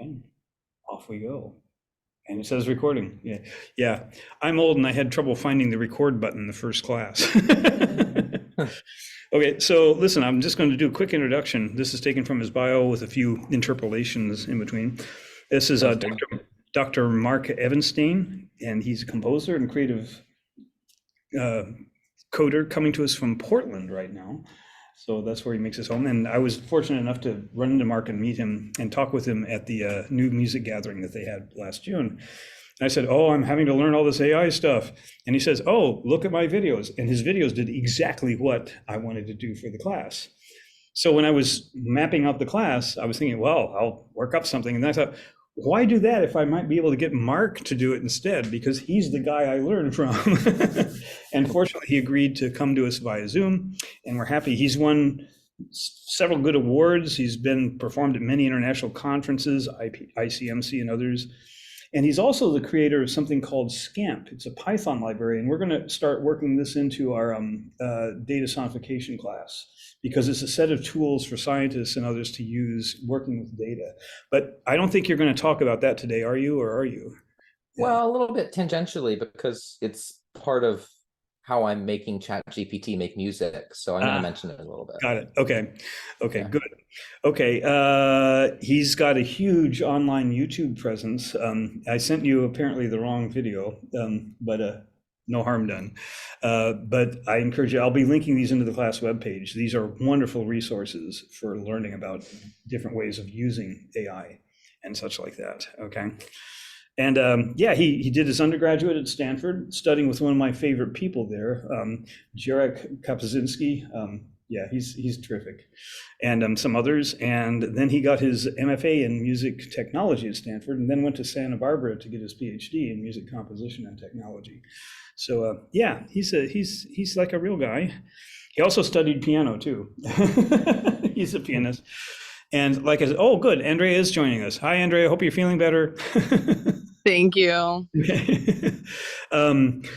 And off we go. And it says recording. Yeah. Yeah. I'm old and I had trouble finding the record button in the first class. Okay, so listen, I'm just going to do a quick introduction. This is taken from his bio with a few interpolations in between. This is Sounds good. Dr. Marc Evanstein, and he's a composer and creative coder coming to us from Portland right now. So that's where he makes his home. And I was fortunate enough to run into Mark and meet him and talk with him at the new music gathering that they had last June. And I said, oh, I'm having to learn all this AI stuff. And he says, oh, look at my videos. And his videos did exactly what I wanted to do for the class. So when I was mapping out the class, I was thinking, well, I'll work up something. And then I thought, why do that if I might be able to get Mark to do it instead? Because he's the guy I learned from. And fortunately, he agreed to come to us via Zoom, and we're happy. He's won several good awards. He's been performed at many international conferences, ICMC and others. And he's also the creator of something called SCAMP. It's a Python library, and we're going to start working this into our data sonification class, because it's a set of tools for scientists and others to use working with data. But I don't think you're going to talk about that today, are you, or are you? Well, a little bit tangentially, because it's part of how I'm making ChatGPT make music. So I'm going to mention it a little bit. Got it. Okay. Okay, yeah. Good. Okay. He's got a huge online YouTube presence. I sent you apparently the wrong video, but no harm done. But I encourage you, I'll be linking these into the class webpage. These are wonderful resources for learning about different ways of using AI and such like that. Okay. And yeah, he did his undergraduate at Stanford, studying with one of my favorite people there, Jarek Kapuscinski. Yeah, he's terrific, and some others. And then he got his MFA in music technology at Stanford, and then went to Santa Barbara to get his PhD in music composition and technology. So yeah, he's like a real guy. He also studied piano too. He's a pianist. And like I said, oh, good, Andrea is joining us. Hi, Andrea. Hope you're feeling better. Thank you.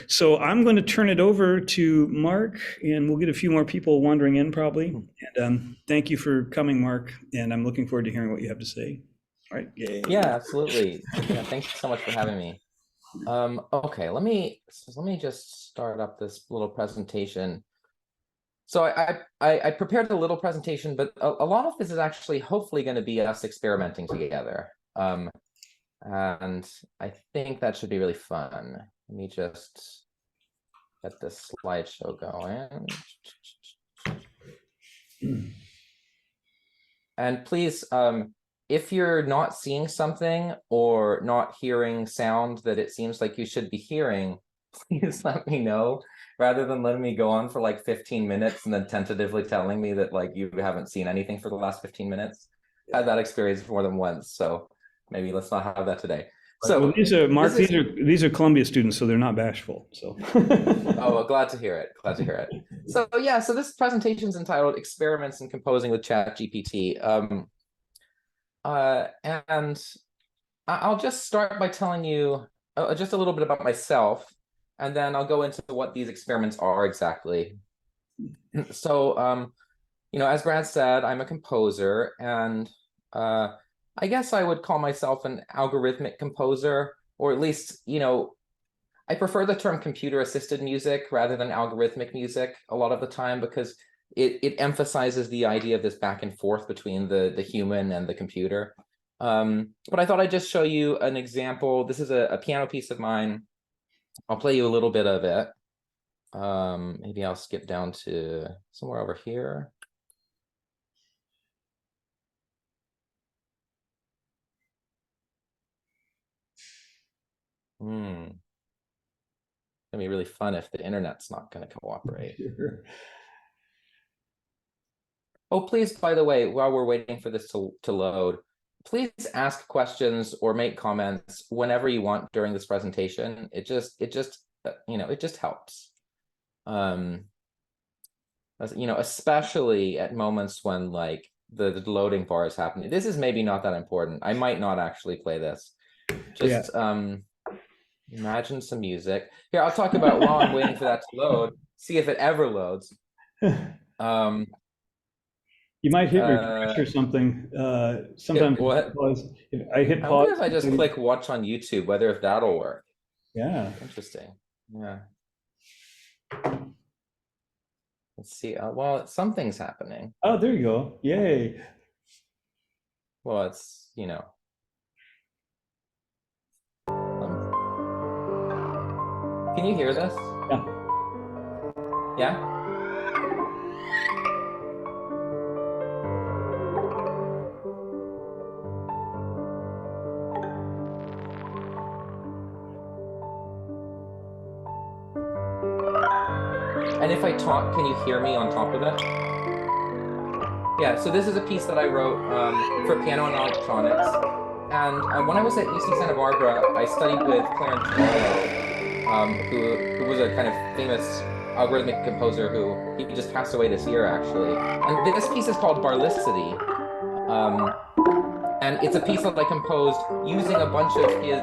So I'm going to turn it over to Mark, and we'll get a few more people wandering in probably. And thank you for coming, Mark. And I'm looking forward to hearing what you have to say. All right. Yay. Yeah, absolutely. Yeah, thanks so much for having me. Okay, let me just start up this little presentation. So I prepared a little presentation, but a lot of this is actually hopefully going to be us experimenting together. And I think that should be really fun. Let me just get this slideshow going. And please, if you're not seeing something or not hearing sound that it seems like you should be hearing, please let me know, rather than letting me go on for like 15 minutes and then tentatively telling me that like you haven't seen anything for the last 15 minutes. I had that experience more than once, so maybe let's not have that today. So well, these are Mark. These are Columbia students, so they're not bashful. So oh, well, glad to hear it. Glad to hear it. So yeah, so this presentation is entitled "Experiments in Composing with ChatGPT," and I'll just start by telling you just a little bit about myself, and then I'll go into what these experiments are exactly. So, you know, as Brad said, I'm a composer, and I guess I would call myself an algorithmic composer, or at least, you know, I prefer the term computer-assisted music rather than algorithmic music a lot of the time, because it emphasizes the idea of this back and forth between the human and the computer. But I thought I'd just show you an example. This is a piano piece of mine. I'll play you a little bit of it. Maybe I'll skip down to somewhere over here. It's gonna be really fun if the internet's not gonna cooperate. Sure. Oh, please, by the way, while we're waiting for this to load, please ask questions or make comments whenever you want during this presentation. It just you know, it just helps. You know, especially at moments when like the loading bar is happening. This is maybe not that important. I might not actually play this. Just imagine some music. Here, I'll talk about while I'm waiting for that to load, see if it ever loads. You might hit refresh or something. Sometimes What? if I hit I pause. wonder if I just click watch on YouTube, whether if that'll work. Yeah. Interesting. Yeah. Let's see. Well, something's happening. Oh, there you go. Yay. Well, it's, can you hear this? Yeah. Yeah? And if I talk, can you hear me on top of it? Yeah, so this is a piece that I wrote for piano and electronics. And when I was at UC Santa Barbara, I studied with Clarence Barlow, who was a kind of famous algorithmic composer who he just passed away this year, actually. And this piece is called Barlicity. And it's a piece that I composed using a bunch of his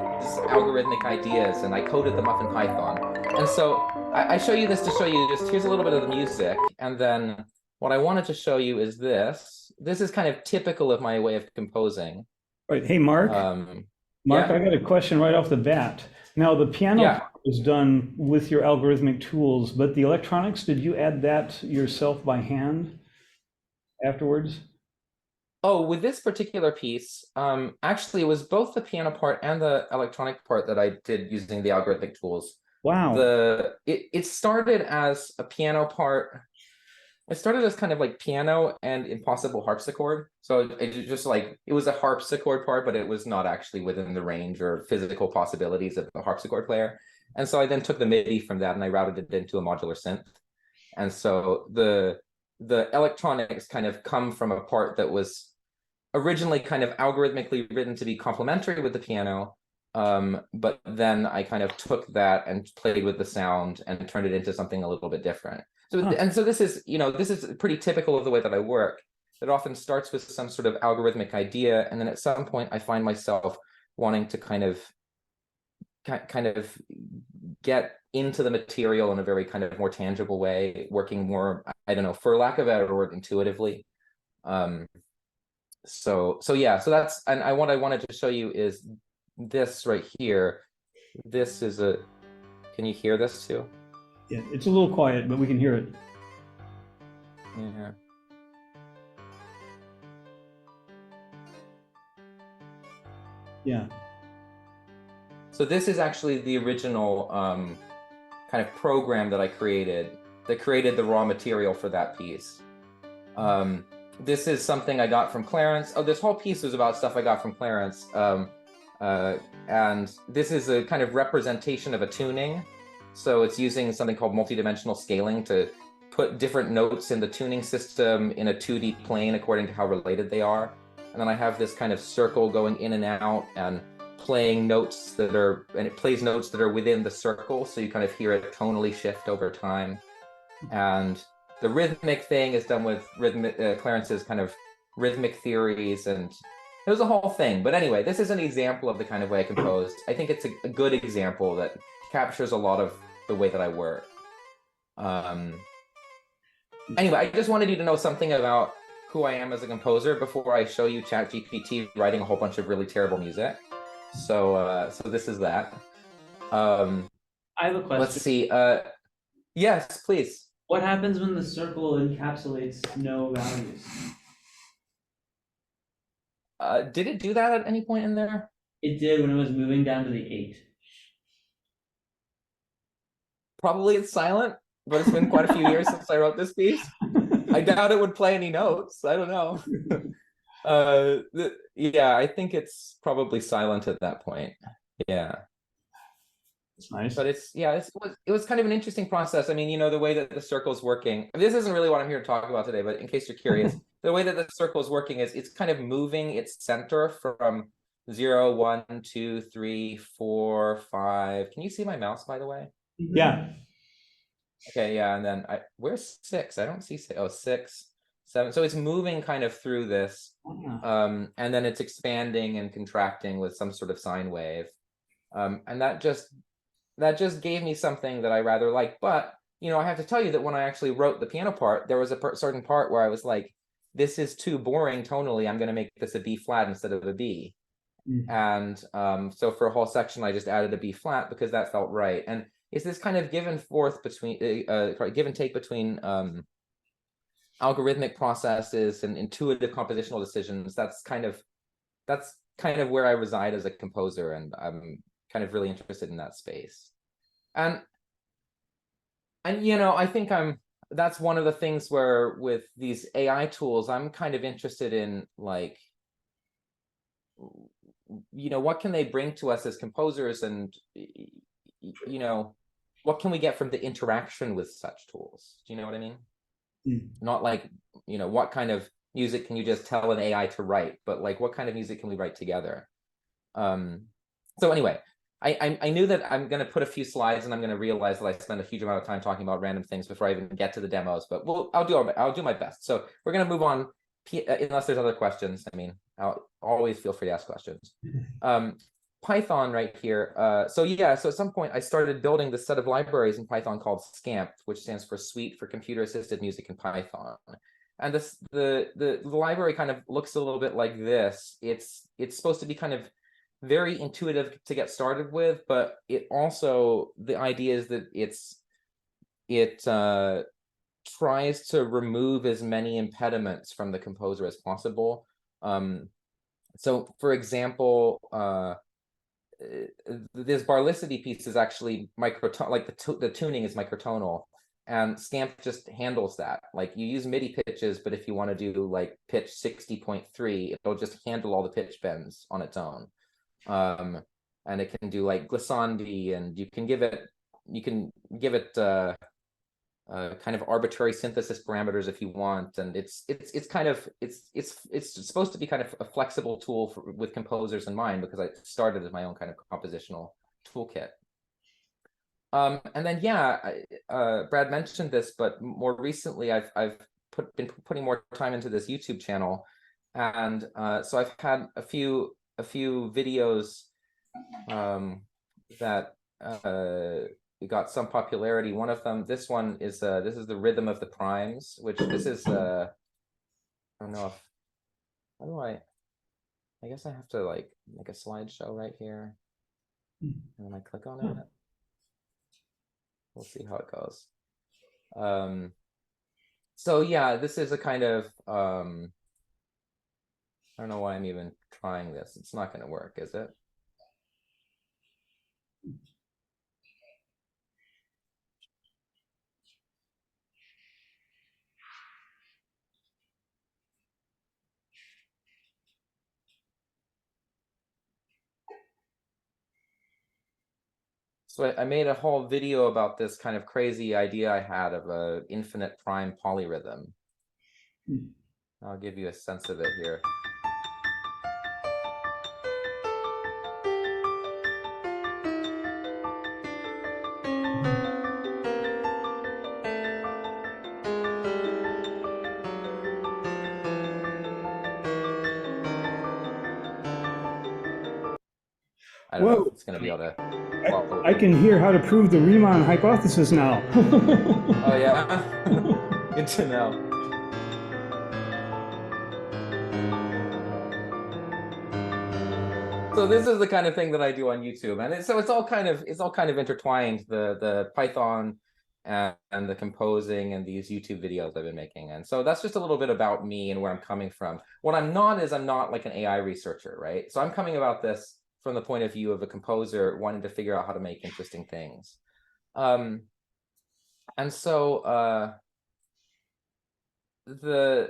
algorithmic ideas, and I coded them up in Python. And so I show you this to show you just, here's a little bit of the music. And then what I wanted to show you is this. This is kind of typical of my way of composing. Right. Hey, Mark. Mark, yeah. I got a question right off the bat. Now, the piano Yeah. part was done with your algorithmic tools, but the electronics, did you add that yourself by hand afterwards? Oh, with this particular piece, actually, it was both the piano part and the electronic part that I did using the algorithmic tools. Wow. It started as a piano part. It started as kind of like piano and impossible harpsichord. So it just like, it was a harpsichord part, but it was not actually within the range or physical possibilities of the harpsichord player. And so I then took the MIDI from that and I routed it into a modular synth. And so the electronics kind of come from a part that was originally kind of algorithmically written to be complementary with the piano. But then I kind of took that and played with the sound and turned it into something a little bit different. So, and so this is, this is pretty typical of the way that I work. It often starts with some sort of algorithmic idea, and then at some point I find myself wanting to kind of get into the material in a very kind of more tangible way, working more, I don't know, for lack of a better word, intuitively. So that's, and what I wanted to show you is this right here. This is can you hear this too? Yeah, it's a little quiet, but we can hear it. Yeah. Yeah. So this is actually the original kind of program that I created that created the raw material for that piece. This is something I got from Clarence. Oh, this whole piece was about stuff I got from Clarence. And this is a kind of representation of a tuning. So it's using something called multidimensional scaling to put different notes in the tuning system in a 2D plane according to how related they are. And then I have this kind of circle going in and out and playing notes that are, and it plays notes that are within the circle. So you kind of hear it tonally shift over time. And the rhythmic thing is done with Clarence's kind of rhythmic theories, and it was a whole thing. But anyway, this is an example of the kind of way I compose. I think it's a good example that captures a lot of the way that I work. Anyway, I just wanted you to know something about who I am as a composer before I show you ChatGPT writing a whole bunch of really terrible music. So this is that. I have a question. Let's see. Yes, please. What happens when the circle encapsulates no values? Did it do that at any point in there? It did when it was moving down to the 8. Probably it's silent, but it's been quite a few years since I wrote this piece. I doubt it would play any notes. I don't know. Yeah, I think it's probably silent at that point. Yeah. It's nice. But it was kind of an interesting process. I mean, the way that the circle is working, this isn't really what I'm here to talk about today, but in case you're curious, the way that the circle is working is it's kind of moving its center from 0, 1, 2, 3, 4, 5. Can you see my mouse, by the way? Yeah. Okay, yeah, and then where's 6? I don't see 6. Oh, 6, 7. So it's moving kind of through this, and then it's expanding and contracting with some sort of sine wave, and that just gave me something that I rather like. But I have to tell you that when I actually wrote the piano part, there was a certain part where I was like, this is too boring tonally, I'm going to make this a B flat instead of a B. And so for a whole section, I just added a B flat because that felt right. And it's this kind of give and forth between, give and take between algorithmic processes and intuitive compositional decisions. That's kind of where I reside as a composer, and I'm kind of really interested in that space. And I think that's one of the things where with these AI tools, I'm kind of interested in, like, what can they bring to us as composers, and what can we get from the interaction with such tools? Do you know what I mean? Not like, what kind of music can you just tell an AI to write, but like, what kind of music can we write together? So anyway, I knew that I'm going to put a few slides, and I'm going to realize that I spend a huge amount of time talking about random things before I even get to the demos, but I'll do my best. So we're going to move on, unless there's other questions. I mean, I'll always feel free to ask questions. Python right here. So at some point I started building this set of libraries in Python called SCAMP, which stands for Suite for Computer Assisted Music in Python. And the library kind of looks a little bit like this. It's supposed to be kind of very intuitive to get started with, but it also, the idea is that it tries to remove as many impediments from the composer as possible. So for example, this barlicity piece is actually microtonal, like the tuning is microtonal, and SCAMP just handles that. Like, you use MIDI pitches, but if you want to do like pitch 60.3, it'll just handle all the pitch bends on its own. And it can do like glissandi, and you can give it kind of arbitrary synthesis parameters if you want, and it's supposed to be kind of a flexible tool with composers in mind, because I started as my own kind of compositional toolkit. And then Brad mentioned this, but more recently I've been putting more time into this YouTube channel, and so I've had a few videos that got some popularity. One of them, this one is this is the rhythm of the primes, which this is I don't know if, how do I guess I have to like make a slideshow right here, and then I click on it. We'll see how it goes. So this is a kind of I don't know why I'm even trying this. It's not going to work, is it? So I made a whole video about this kind of crazy idea I had of a infinite prime polyrhythm. I'll give you a sense of it here. I don't know if it's going to be able to follow. I can hear how to prove the Riemann hypothesis now. Oh yeah, good to know. So this is the kind of thing that I do on YouTube, and so it's all kind of intertwined, the Python and the composing and these YouTube videos I've been making. And so that's just a little bit about me and where I'm coming from. What I'm not is, I'm not like an AI researcher, right? So I'm coming about this from the point of view of a composer wanting to figure out how to make interesting things. And so the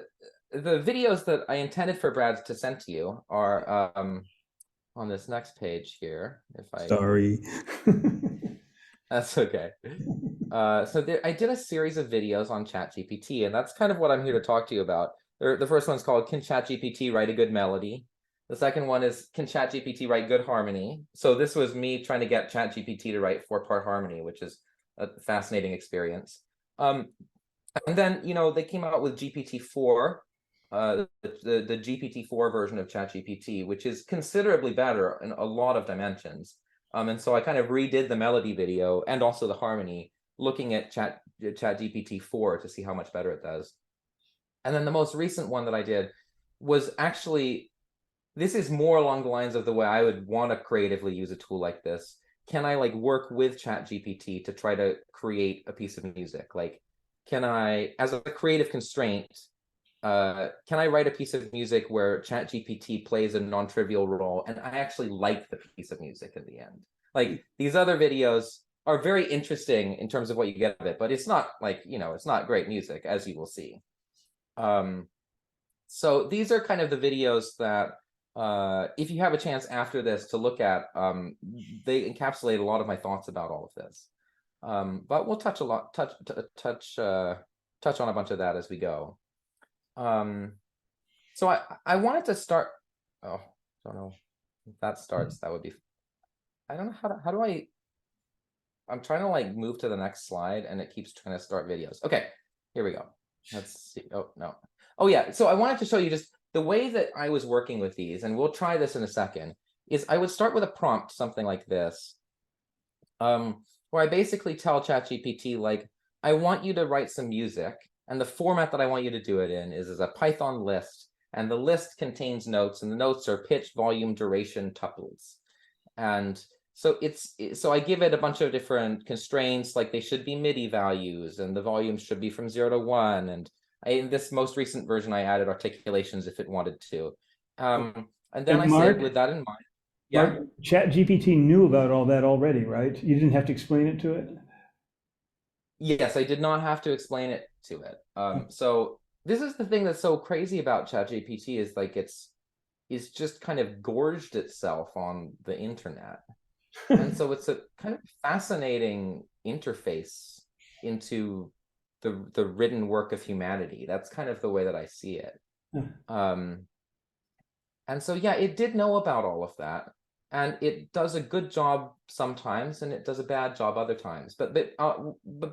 videos that I intended for Brad to send to you are on this next page here. Sorry. That's okay. So I did a series of videos on ChatGPT, and that's kind of what I'm here to talk to you about. The first one's called, Can ChatGPT Write a Good Melody? The second one is, Can ChatGPT Write Good Harmony? So this was me trying to get ChatGPT to write 4-part harmony, which is a fascinating experience. And then, they came out with GPT-4, the GPT-4 version of ChatGPT, which is considerably better in a lot of dimensions. And so I kind of redid the melody video and also the harmony, looking at ChatGPT-4 to see how much better it does. And then the most recent one that I did was actually, this is more along the lines of the way I would want to creatively use a tool like this. Can I like work with ChatGPT to try to create a piece of music? Like, can I, as a creative constraint, can I write a piece of music where ChatGPT plays a non-trivial role and I actually like the piece of music in the end? Like, these other videos are very interesting in terms of what you get of it, but it's not like, you know, it's not great music, as you will see. So these are kind of the videos that, if you have a chance after this to look at, they encapsulate a lot of my thoughts about all of this. But we'll touch on a bunch of that as we go. So I wanted to start. Oh, I don't know if that starts. That would be. I don't know how do I. I'm trying to like move to the next slide, and it keeps trying to start videos. Okay, here we go. Let's see. Oh no. Oh yeah. So I wanted to show you just the way that I was working with these, and we'll try this in a second. Is I would start with a prompt, something like this, where I basically tell ChatGPT like, I want you to write some music. And the format that I want you to do it in is as a Python list, and the list contains notes, and the notes are pitch, volume, duration, tuples. And so so I give it a bunch of different constraints, like they should be MIDI values, and the volume should be from 0 to 1. And in this most recent version, I added articulations if it wanted to. And then I said, with that in mind, yeah. Marc, ChatGPT knew about all that already, right? You didn't have to explain it to it? Yes, I did not have to explain it to it. So this is the thing that's so crazy about ChatGPT is like it's just kind of gorged itself on the internet. And so it's a kind of fascinating interface into the written work of humanity. That's kind of the way that I see it. And so, yeah, it did know about all of that. And it does a good job sometimes, and it does a bad job other times. But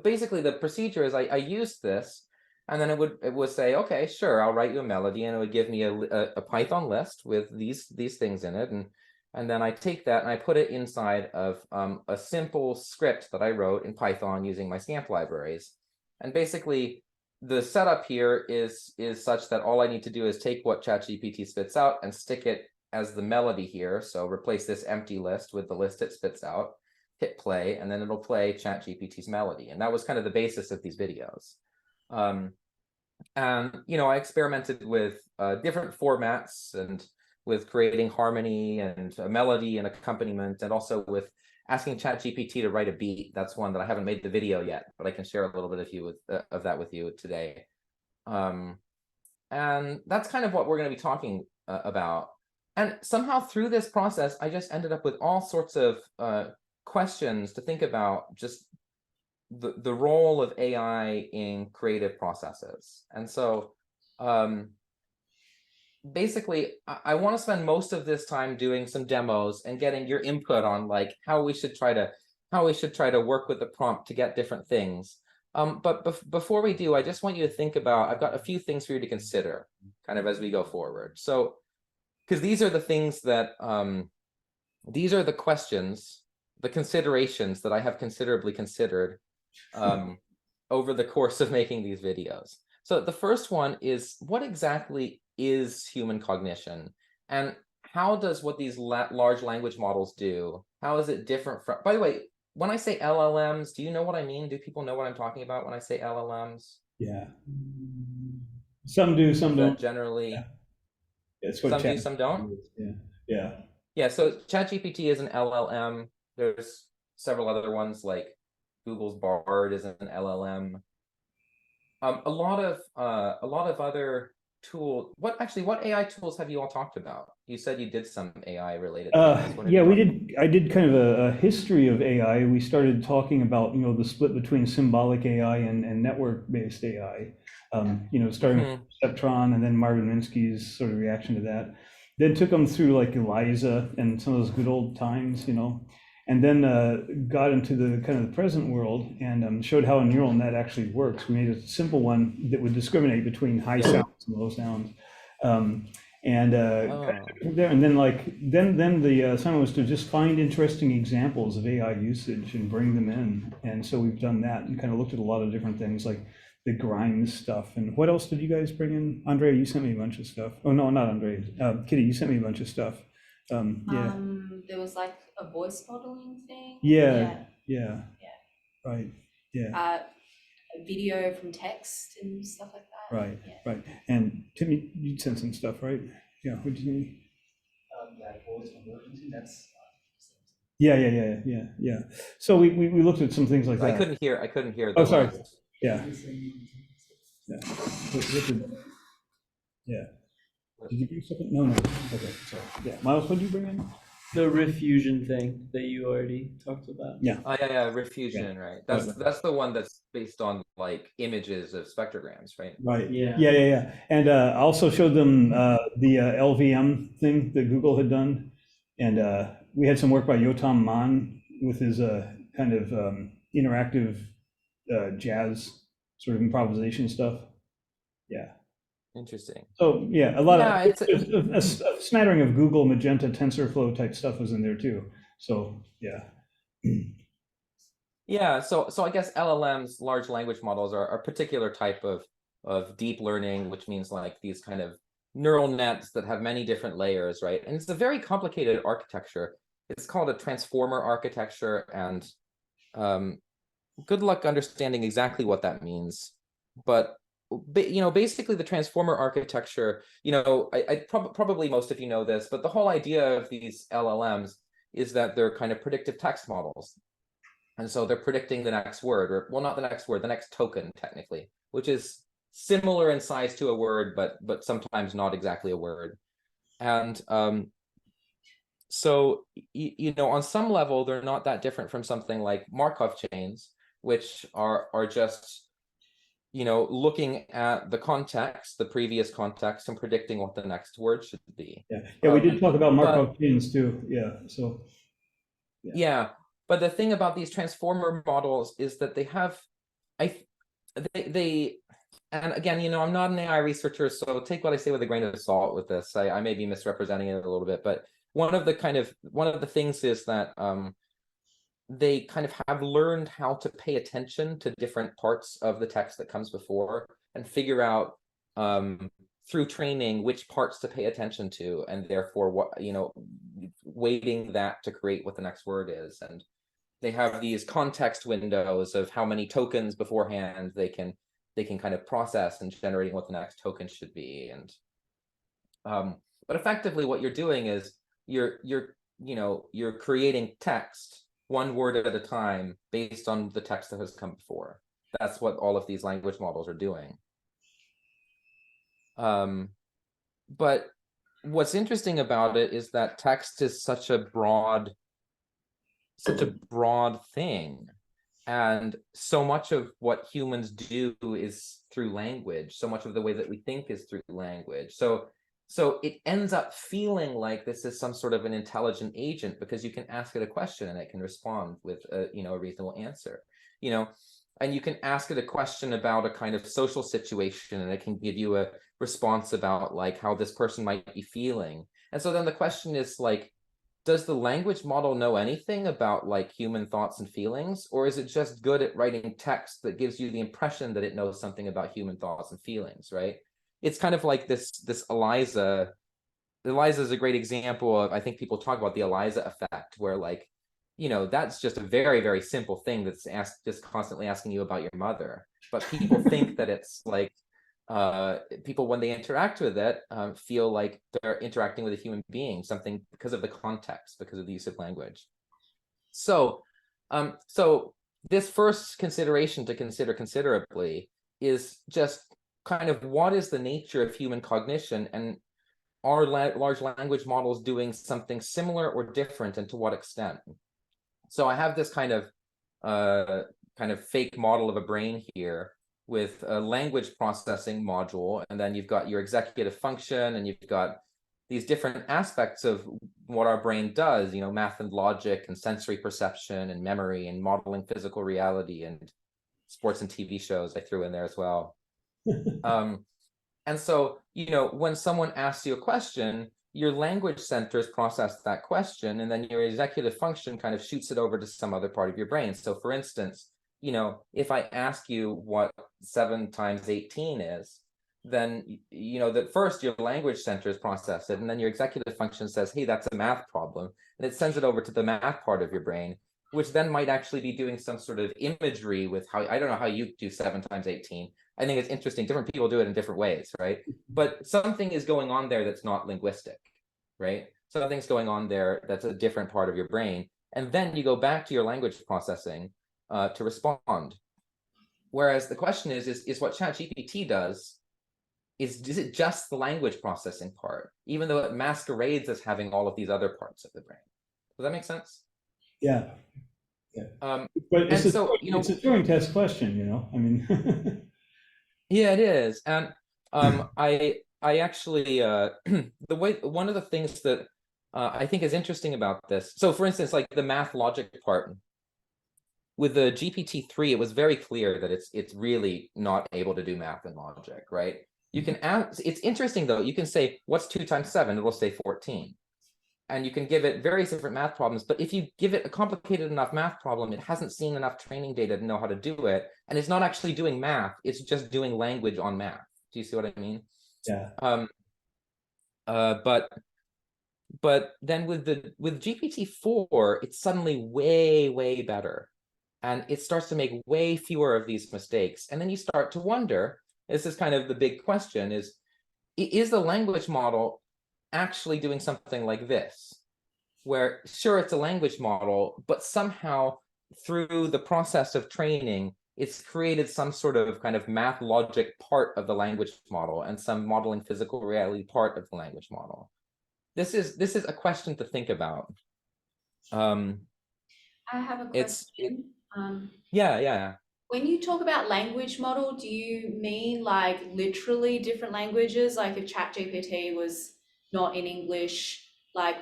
basically, the procedure is I use this, and then it would say, okay, sure, I'll write you a melody, and it would give me a Python list with these things in it, and then I take that and I put it inside of a simple script that I wrote in Python using my stamp libraries. And basically, the setup here is such that all I need to do is take what ChatGPT spits out and stick it as the melody here. So replace this empty list with the list it spits out, hit play, and then it'll play ChatGPT's melody. And that was kind of the basis of these videos. And, you know, I experimented with different formats and with creating harmony and a melody and accompaniment, and also with asking ChatGPT to write a beat. That's one that I haven't made the video yet, but I can share a little bit of that with you today. And that's kind of what we're going to be talking about. And somehow through this process, I just ended up with all sorts of questions to think about, just the role of AI in creative processes. And so basically, I want to spend most of this time doing some demos and getting your input on like how we should try to work with the prompt to get different things. But before we do, I just want you to think about, I've got a few things for you to consider kind of as we go forward. So, because these are the things that, these are the questions, the considerations that I have considerably considered over the course of making these videos. So the first one is, what exactly is human cognition? And how does what these large language models do, how is it different from, by the way, when I say LLMs, do you know what I mean? Do people know what I'm talking about when I say LLMs? Yeah. Some do, some don't. Generally. Yeah. That's what some do, some don't? Yeah. Yeah. Yeah, so ChatGPT is an LLM. There's several other ones, like Google's Bard is an LLM. A lot of other tools. What AI tools have you all talked about? You said you did some AI related things. Yeah, I did kind of a history of AI. We started talking about, you know, the split between symbolic AI and network-based AI. You know, starting with Perceptron and then Marvin Minsky's sort of reaction to that. Then took them through like Eliza and some of those good old times, you know, and then got into the kind of the present world and showed how a neural net actually works. We made a simple one that would discriminate between high sounds and low sounds. And then the assignment was to just find interesting examples of AI usage and bring them in. And so we've done that and kind of looked at a lot of different things like the Grimes stuff. And what else did you guys bring in? Andrea, you sent me a bunch of stuff. Oh, no, not Andrea. Kitty, you sent me a bunch of stuff. Yeah. There was like a voice modeling thing. Yeah. Right. Yeah. A video from text and stuff like that. Right. Yeah. Right. And Timmy, you sent some stuff, right? Yeah. What did you need? That voice conversion, that's. Yeah. So we looked at some things like that. I couldn't hear. Oh, the sorry. last- Yeah. Yeah. Did you bring something? No. Okay. Sorry. Yeah. Miles, what did you bring in? The riff fusion thing that you already talked about. Yeah. Oh yeah, Refusion, right? That's the one that's based on like images of spectrograms, right? Right. Yeah. Yeah. And I also showed them the LVM thing that Google had done, and we had some work by Yotam Man with his kind of interactive jazz sort of improvisation stuff. Yeah. Interesting. So yeah, a lot Yeah, of a smattering of Google Magenta TensorFlow type stuff was in there too. So yeah. Yeah, so I guess LLMs, large language models, are a particular type of deep learning, which means like these kind of neural nets that have many different layers, right? And it's a very complicated architecture. It's called a transformer architecture, and good luck understanding exactly what that means. But basically the transformer architecture, probably most of you know this, but the whole idea of these LLMs is that they're kind of predictive text models. And so they're predicting the next word, or well, not the next word, the next token technically, which is similar in size to a word, but sometimes not exactly a word. And so on some level, they're not that different from something like Markov chains, which are just looking at the context, the previous context, and predicting what the next word should be. Yeah, we did talk about Markov chains too. Yeah, so. Yeah, but the thing about these transformer models is that they have, and again, I'm not an AI researcher, so take what I say with a grain of salt with this. I may be misrepresenting it a little bit, but one of the things is that they kind of have learned how to pay attention to different parts of the text that comes before and figure out through training which parts to pay attention to, and therefore what weighting that to create what the next word is. And they have these context windows of how many tokens beforehand they can kind of process in generating what the next token should be. And but effectively what you're doing is you're creating text one word at a time based on the text that has come before. That's what all of these language models are doing. But what's interesting about it is that text is such a broad thing, and so much of what humans do is through language. So much of the way that we think is through language. So it ends up feeling like this is some sort of an intelligent agent, because you can ask it a question and it can respond with a reasonable answer, and you can ask it a question about a kind of social situation and it can give you a response about like how this person might be feeling. And so then the question is like, does the language model know anything about like human thoughts and feelings, or is it just good at writing text that gives you the impression that it knows something about human thoughts and feelings, right? It's kind of like this ELIZA. ELIZA is a great example of, I think people talk about the ELIZA effect, where like, that's just a very, very simple thing that's just constantly asking you about your mother. But people think that it's like, people, when they interact with it, feel like they're interacting with a human being, something because of the context, because of the use of language. So this first consideration to consider considerably is just kind of what is the nature of human cognition, and are large language models doing something similar or different, and to what extent? So I have this kind of fake model of a brain here with a language processing module, and then you've got your executive function, and you've got these different aspects of what our brain does, math and logic and sensory perception and memory and modeling physical reality, and sports and TV shows I threw in there as well. And so, when someone asks you a question, your language centers process that question, and then your executive function kind of shoots it over to some other part of your brain. So for instance, if I ask you what 7 times 18 is, then you know that first your language centers process it, and then your executive function says, hey, that's a math problem, and it sends it over to the math part of your brain, which then might actually be doing some sort of imagery with how, I don't know how you do 7 times 18. I think it's interesting. Different people do it in different ways, right? But something is going on there that's not linguistic, right? Something's going on there that's a different part of your brain. And then you go back to your language processing to respond. Whereas the question is what ChatGPT does, is it just the language processing part, even though it masquerades as having all of these other parts of the brain? Does that make sense? Yeah. But and so, you know, it's a Turing test question, you know, I mean. yeah, it is. And I actually one of the things that I think is interesting about this. So for instance, like the math logic part with the GPT-3, it was very clear that it's really not able to do math and logic, right? You can ask, it's interesting though, you can say, what's 2 times 7? It'll say 14. And you can give it various different math problems, but if you give it a complicated enough math problem, it hasn't seen enough training data to know how to do it. And it's not actually doing math, it's just doing language on math. Do you see what I mean? Yeah. But then with GPT-4, it's suddenly way better. And it starts to make way fewer of these mistakes. And then you start to wonder, this is kind of the big question, is the language model actually doing something like this, where sure, it's a language model, but somehow through the process of training, it's created some sort of kind of math logic part of the language model and some modeling physical reality part of the language model. This is a question to think about. I have a It's question. yeah. When you talk about language model, do you mean like literally different languages? Like if ChatGPT was not in English, like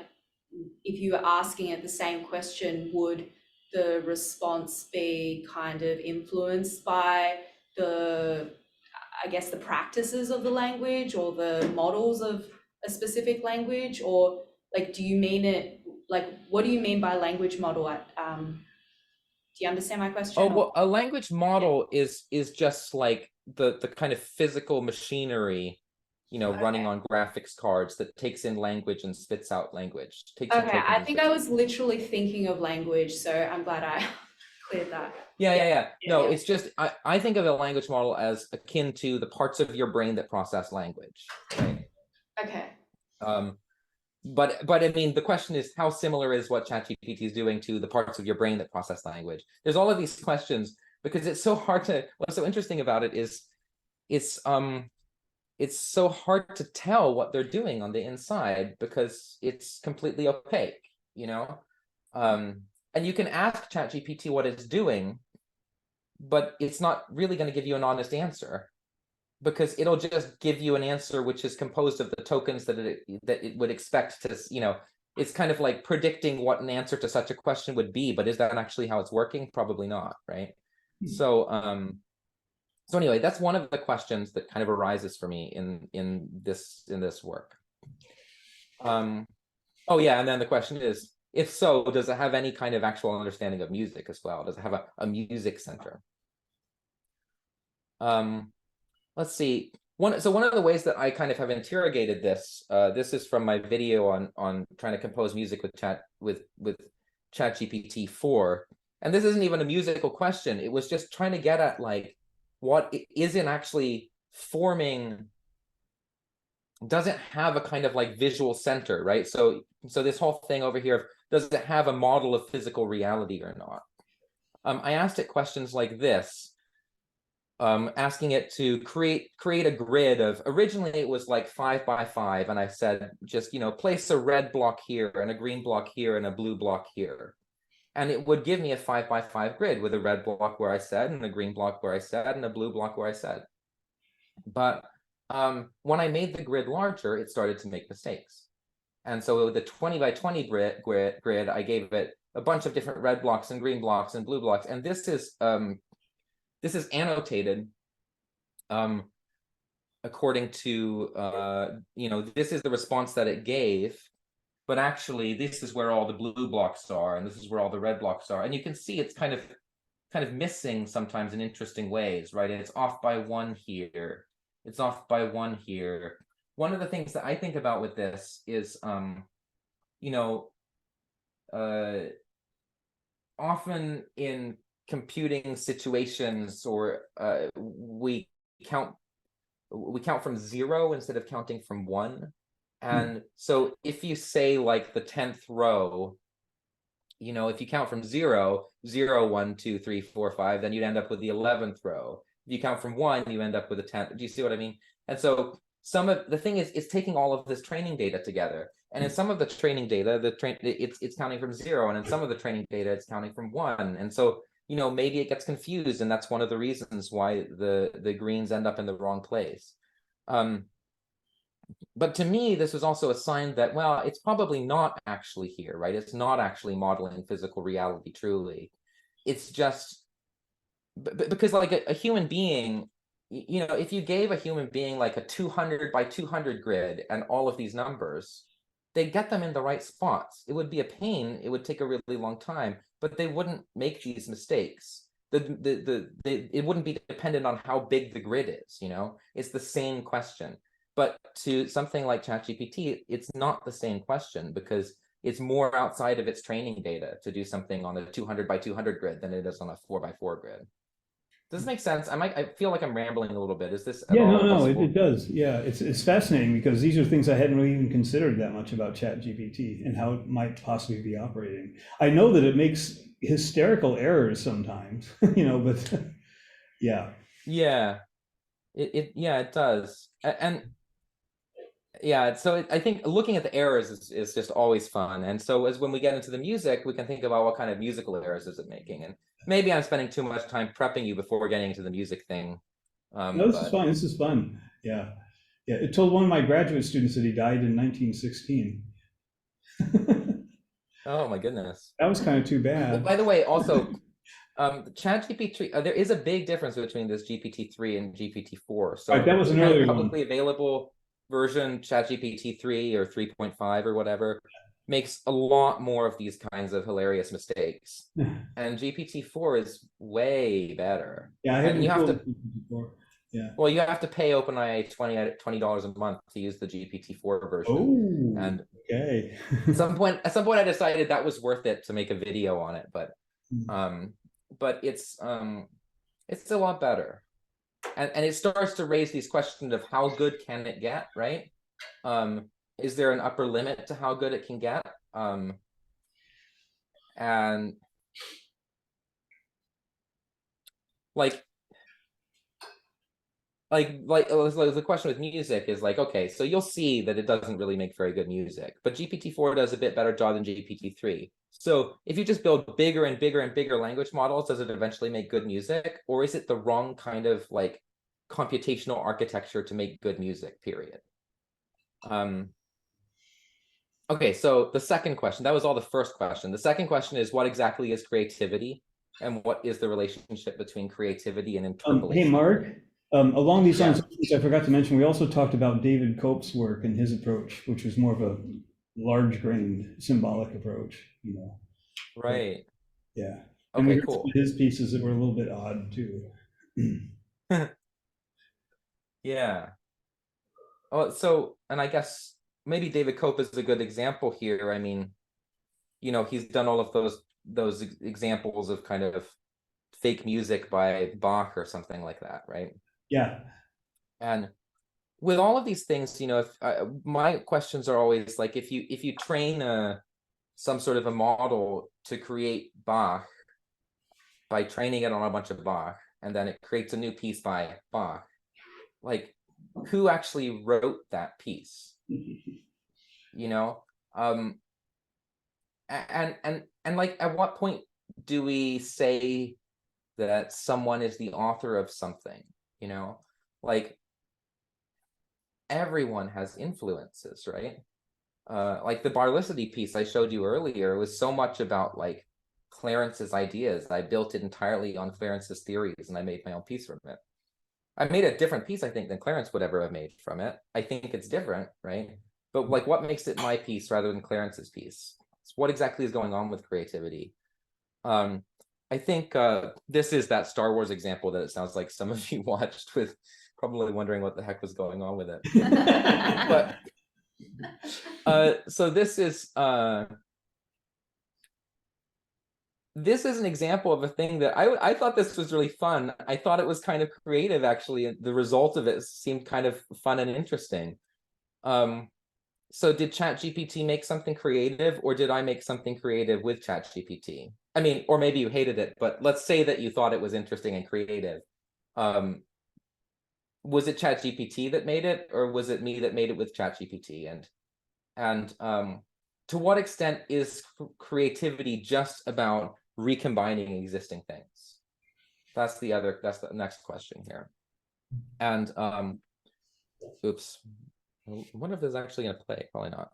if you were asking it the same question, would the response be kind of influenced by the, I guess, the practices of the language or the models of a specific language? Or like, do you mean it, like, what do you mean by language model? Do you understand my question? Oh, well, a language model is just like the kind of physical machinery, you know, running on graphics cards that takes in language and spits out language. Takes in Okay, tokens I and think spits I out. was literally thinking of language, so I'm glad I cleared that. Yeah. No, yeah. it's just I think of a language model as akin to the parts of your brain that process language, right? Okay. But I mean, the question is, how similar is what ChatGPT is doing to the parts of your brain that process language? There's all of these questions because it's so hard to. What's so interesting about it is, it's so hard to tell what they're doing on the inside because it's completely opaque, you know. And you can ask ChatGPT what it's doing, but it's not really going to give you an honest answer, because it'll just give you an answer which is composed of the tokens that it would expect to, you know, it's kind of like predicting what an answer to such a question would be, but is that actually how it's working? Probably not, right? So anyway, that's one of the questions that kind of arises for me in this work. Oh yeah, and then the question is, if so, does it have any kind of actual understanding of music as well? Does it have a music center? Let's see. One of the ways that I kind of have interrogated this, this is from my video on trying to compose music with ChatGPT 4. And this isn't even a musical question. It was just trying to get at like what isn't actually forming. Does it have a kind of like visual center, right? So this whole thing over here, does it have a model of physical reality or not? I asked it questions like this. Asking it to create a grid of, originally it was like 5 by 5, and I said, just, you know, place a red block here and a green block here and a blue block here, and it would give me a 5 by 5 grid with a red block where I said, and a green block where I said, and a blue block where I said. But when I made the grid larger, it started to make mistakes, and so with the 20 by 20 grid, I gave it a bunch of different red blocks and green blocks and blue blocks, and this is annotated according to, you know, this is the response that it gave, but actually this is where all the blue blocks are, and this is where all the red blocks are. And you can see it's kind of kind of missing sometimes in interesting ways, right? And it's off by one here. It's off by one here. One of the things that I think about with this is, you know, often in computing situations, or we count from 0 instead of counting from 1. And so if you say like the 10th row, you know, if you count from 0, 0, 1, 2, 3, 4, 5, then you'd end up with the 11th row. If you count from 1, you end up with the 10th. Do you see what I mean? And so some of the thing is taking all of this training data together. And in some of the training data, it's counting from 0, and in some of the training data, it's counting from 1. And so, you know, maybe it gets confused, and that's one of the reasons why the greens end up in the wrong place. But to me, this was also a sign that, well, it's probably not actually here, right? It's not actually modeling physical reality truly. It's just because like a human being, you know, if you gave a human being like a 200 by 200 grid and all of these numbers, they get them in the right spots. It would be a pain. It would take a really long time, but they wouldn't make these mistakes. It wouldn't be dependent on how big the grid is, you know? It's the same question. But to something like ChatGPT, it's not the same question, because it's more outside of its training data to do something on a 200 by 200 grid than it is on a 4 by 4 grid. Does this make sense? I feel like I'm rambling a little bit. Is this at Yeah, all no, possible? it does. Yeah, it's fascinating because these are things I hadn't really even considered that much about ChatGPT and how it might possibly be operating. I know that it makes hysterical errors sometimes, you know, but yeah. Yeah, it does. And yeah, so I think looking at the errors is just always fun. And so as when we get into the music, we can think about what kind of musical errors is it making. And maybe I'm spending too much time prepping you before getting into the music thing. No, this is fun. This is fun. Yeah. Yeah. It told one of my graduate students that he died in 1916. Oh my goodness. That was kind of too Well, bad. by the way, also, ChatGPT, there is a big difference between this GPT-3 and GPT-4. So Right, that was an kind of earlier one. publicly available version, ChatGPT-3 or 3.5 or whatever, makes a lot more of these kinds of hilarious mistakes. And GPT-4 is way better. Yeah, I And haven't you have to, before. Yeah. well, you have to pay OpenAI $20 a month to use the GPT-4 version. Oh, And okay. at some point I decided that was worth it to make a video on it, but it's a lot better. And it starts to raise these questions of how good can it get, right? Is there an upper limit to how good it can get? And like the question with music is like, okay, so you'll see that it doesn't really make very good music, but GPT-4 does a bit better job than GPT-3. So if you just build bigger and bigger and bigger language models, does it eventually make good music? Or is it the wrong kind of like computational architecture to make good music, period? Okay, so the second question, that was all the first question. The second question is, what exactly is creativity? And what is the relationship between creativity and interpolation? Hey, Mark, along these lines, I forgot to mention, we also talked about David Cope's work and his approach, which was more of a large-grained symbolic approach, you know. Right. Yeah. And Okay, we heard cool. some of his pieces that were a little bit odd too. Yeah. Oh, so, and I guess maybe David Cope is a good example here. I mean, you know, he's done all of those examples of kind of fake music by Bach or something like that, right? Yeah. And with all of these things, you know, if my questions are always like, if you train some sort of a model to create Bach by training it on a bunch of Bach, and then it creates a new piece by Bach, like, who actually wrote that piece? You know, and like, at what point do we say that someone is the author of something? You know, like, everyone has influences, right? Like the Barlicity piece I showed you earlier was so much about like Clarence's ideas. I built it entirely on Clarence's theories, and I made my own piece from it. I made a different piece, I think, than Clarence would ever have made from it. I think it's different, right? But like, what makes it my piece rather than Clarence's piece? What exactly is going on with creativity? And I think this is that Star Wars example that it sounds like some of you watched, with probably wondering what the heck was going on with it. But so this is an example of a thing that I thought this was really fun. I thought it was kind of creative, actually. The result of it seemed kind of fun and interesting. So did ChatGPT make something creative, or did I make something creative with ChatGPT? I mean, or maybe you hated it, but let's say that you thought it was interesting and creative. Was it ChatGPT that made it, or was it me that made it with ChatGPT? And to what extent is creativity just about recombining existing things? That's the next question here. And oops. I wonder if this is actually going to play. Probably not.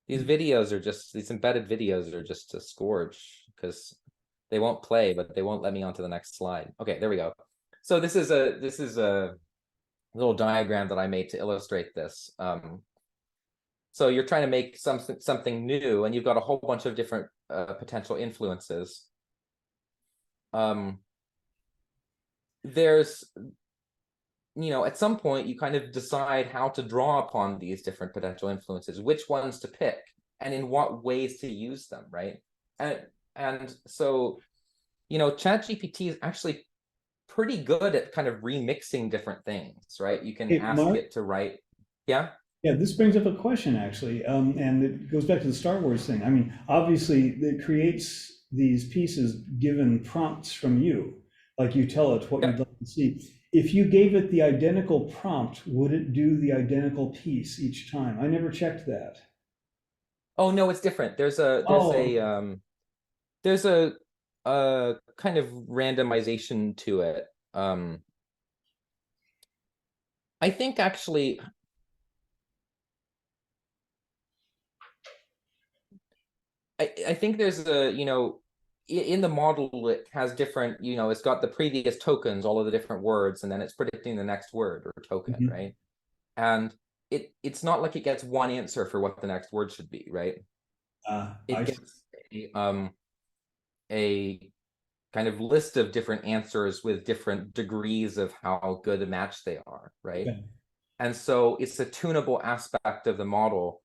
These embedded videos are just a scourge, because they won't play, but they won't let me onto the next slide. Okay, there we go. So this is a little diagram that I made to illustrate this. So you're trying to make something new, and you've got a whole bunch of different potential influences. There's, at some point you kind of decide how to draw upon these different potential influences, which ones to pick, and in what ways to use them, right? And so, ChatGPT is actually pretty good at kind of remixing different things, right? You can ask Mark? it to write. Yeah. Yeah, this brings up a question, actually, and it goes back to the Star Wars thing. I mean, obviously, it creates these pieces given prompts from you, like you tell it what you'd like to see. If you gave it the identical prompt, would it do the identical piece each time? I never checked that. Oh no, it's different. There's a kind of randomization to it. I think actually, I think there's in the model, it has different, it's got the previous tokens, all of the different words, and then it's predicting the next word or token, right? And it's not like it gets one answer for what the next word should be, right? It gets a kind of list of different answers with different degrees of how good a match they are, right? Okay. And so it's a tunable aspect of the model,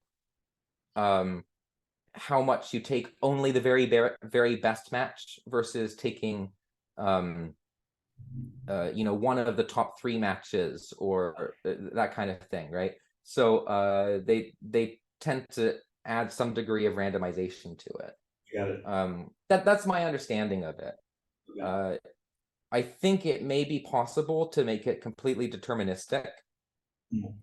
how much you take only the very best match versus taking one of the top 3 matches, or that kind of thing, right? So they tend to add some degree of randomization to it. Got it. That's my understanding of it. Okay. I think it may be possible to make it completely deterministic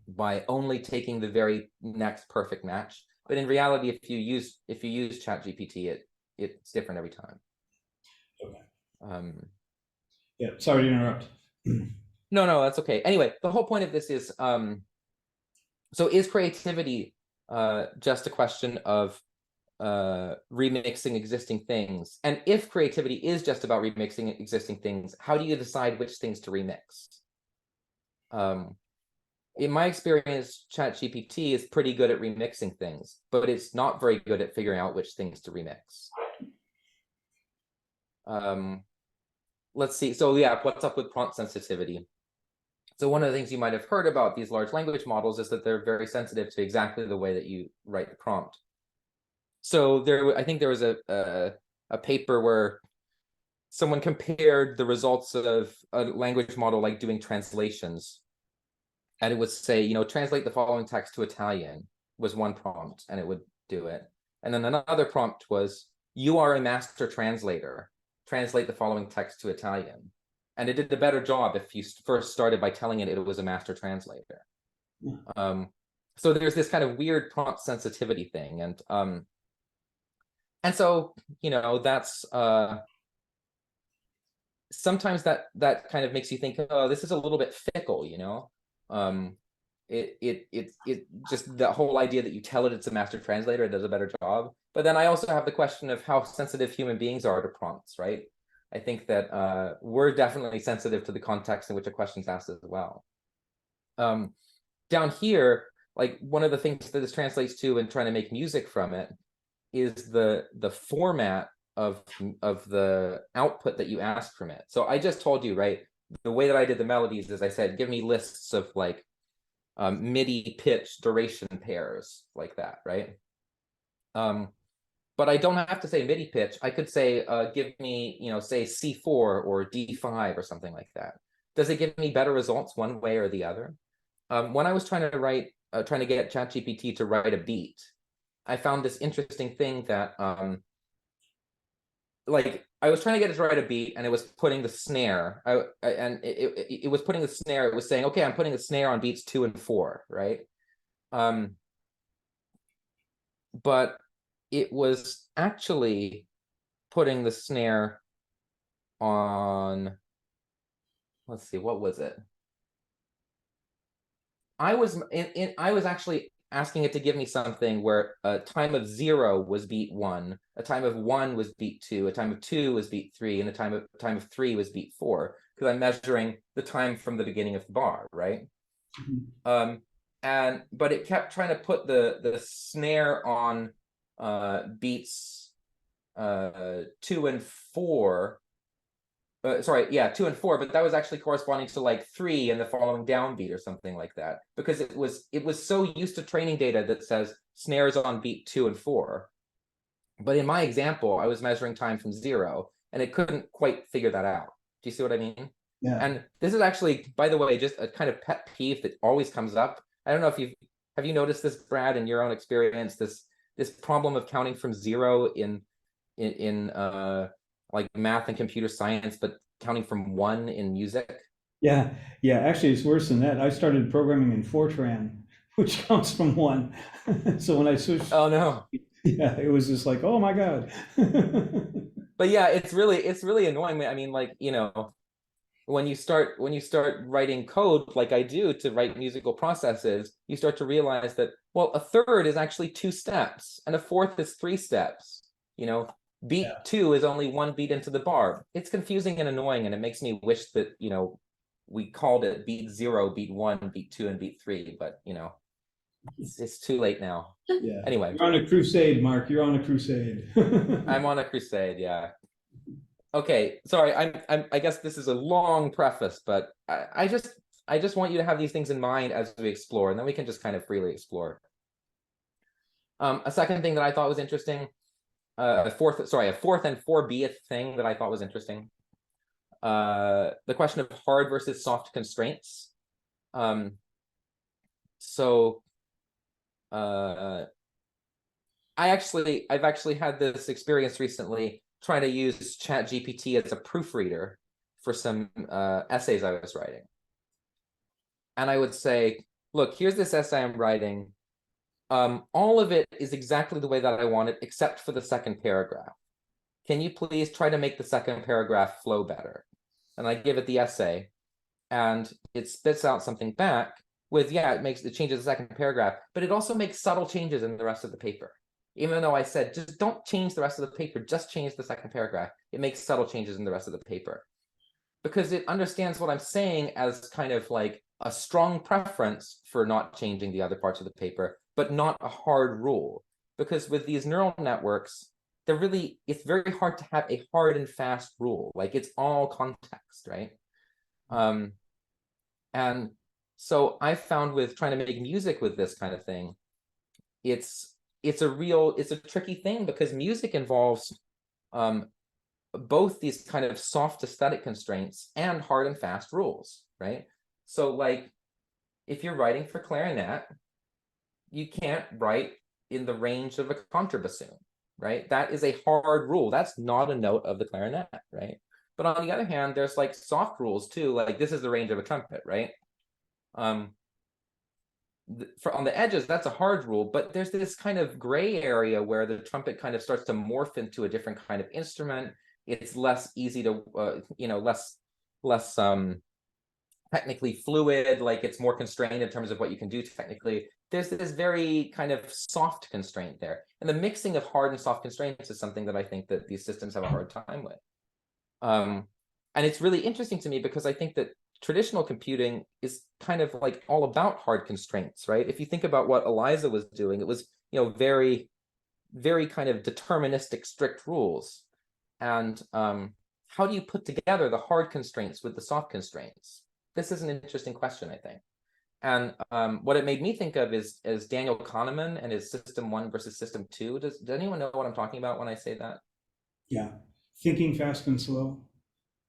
by only taking the very next perfect match. But in reality, if you use ChatGPT, it's different every time. Okay. Yeah, sorry to interrupt. No, that's okay. Anyway, the whole point of this is, so is creativity just a question of remixing existing things? And if creativity is just about remixing existing things, how do you decide which things to remix? In my experience, ChatGPT is pretty good at remixing things, but it's not very good at figuring out which things to remix. Let's see. So yeah, what's up with prompt sensitivity? So one of the things you might have heard about these large language models is that they're very sensitive to exactly the way that you write the prompt. So I think there was a paper where someone compared the results of a language model like doing translations. And it would say, translate the following text to Italian was one prompt, and it would do it. And then another prompt was, you are a master translator. Translate the following text to Italian. And it did a better job if you first started by telling it was a master translator. So there's this kind of weird prompt sensitivity thing. And so, that's sometimes that kind of makes you think, oh, this is a little bit fickle, it just the whole idea that you tell it's a master translator, it does a better job. But then I also have the question of how sensitive human beings are to prompts, right? I think that we're definitely sensitive to the context in which a question's asked as well. Down here, like one of the things that this translates to and trying to make music from it is the format of the output that you ask from it. So I just told you, right? The way that I did the melodies is I said, give me lists of like MIDI pitch duration pairs like that, right? But I don't have to say MIDI pitch. I could say, give me, say C4 or D5 or something like that. Does it give me better results one way or the other? When I was trying to get ChatGPT to write a beat, I found this interesting thing that, like, I was trying to get it to write a beat, and it was putting the snare. It was putting the snare. It was saying, okay, I'm putting the snare on beats 2 and 4, right? But it was actually putting the snare on, let's see, what was it? I was actually asking it to give me something where a time of 0 was beat 1, a time of 1 was beat 2, a time of 2 was beat 3, and a time of 3 was beat 4, because I'm measuring the time from the beginning of the bar, right? But it kept trying to put the snare on beats 2 and 4. Sorry, yeah, 2 and 4, but that was actually corresponding to like 3 and the following downbeat or something like that, because it was so used to training data that says snares on beat 2 and 4. But in my example, I was measuring time from 0, and it couldn't quite figure that out. Do you see what I mean? Yeah. And this is actually, by the way, just a kind of pet peeve that always comes up. I don't know if have you noticed this, Brad, in your own experience, this problem of counting from 0 in like math and computer science, but counting from 1 in music? Yeah, actually, it's worse than that. I started programming in Fortran, which counts from 1. So when I switched, Oh no. yeah, it was just like, oh my God. But yeah, it's really annoying. I mean, like, when you start writing code like I do to write musical processes, you start to realize that, well, a third is actually 2 steps, and a fourth is 3 steps. Beat 2 is only 1 beat into the bar. It's confusing and annoying, and it makes me wish that, we called it beat 0, beat 1, beat 2, and beat 3, but, it's too late now. Yeah. Anyway. You're on a crusade, Mark. You're on a crusade. I'm on a crusade, yeah. Okay, sorry, I guess this is a long preface, but I just want you to have these things in mind as we explore, and then we can just kind of freely explore. A second thing that I thought was interesting, a fourth and 4B thing that I thought was interesting. The question of hard versus soft constraints. I've actually had this experience recently trying to use ChatGPT as a proofreader for some essays I was writing. And I would say, look, here's this essay I'm writing. All of it is exactly the way that I want it, except for the second paragraph. Can you please try to make the second paragraph flow better? And I give it the essay, and it spits out something back with, yeah, it changes the second paragraph, but it also makes subtle changes in the rest of the paper. Even though I said, just don't change the rest of the paper, just change the second paragraph. It makes subtle changes in the rest of the paper, because it understands what I'm saying as kind of like a strong preference for not changing the other parts of the paper, but not a hard rule. Because with these neural networks, it's very hard to have a hard and fast rule. Like, it's all context, right? And so I found with trying to make music with this kind of thing, it's a tricky thing, because music involves both these kind of soft aesthetic constraints and hard and fast rules, right? So, like, if you're writing for clarinet, you can't write in the range of a contrabassoon, right? That is a hard rule. That's not a note of the clarinet, right? But on the other hand, there's like soft rules too, like this is the range of a trumpet, right? On the edges, that's a hard rule, but there's this kind of gray area where the trumpet kind of starts to morph into a different kind of instrument. It's less easy to, less technically fluid, like it's more constrained in terms of what you can do technically. There's this very kind of soft constraint there. And the mixing of hard and soft constraints is something that I think that these systems have a hard time with. And it's really interesting to me, because I think that traditional computing is kind of like all about hard constraints, right? If you think about what Eliza was doing, it was, very, very kind of deterministic, strict rules. And how do you put together the hard constraints with the soft constraints? This is an interesting question, I think. And what it made me think of is Daniel Kahneman and his system 1 versus system 2. Does anyone know what I'm talking about when I say that? Yeah, thinking fast and slow.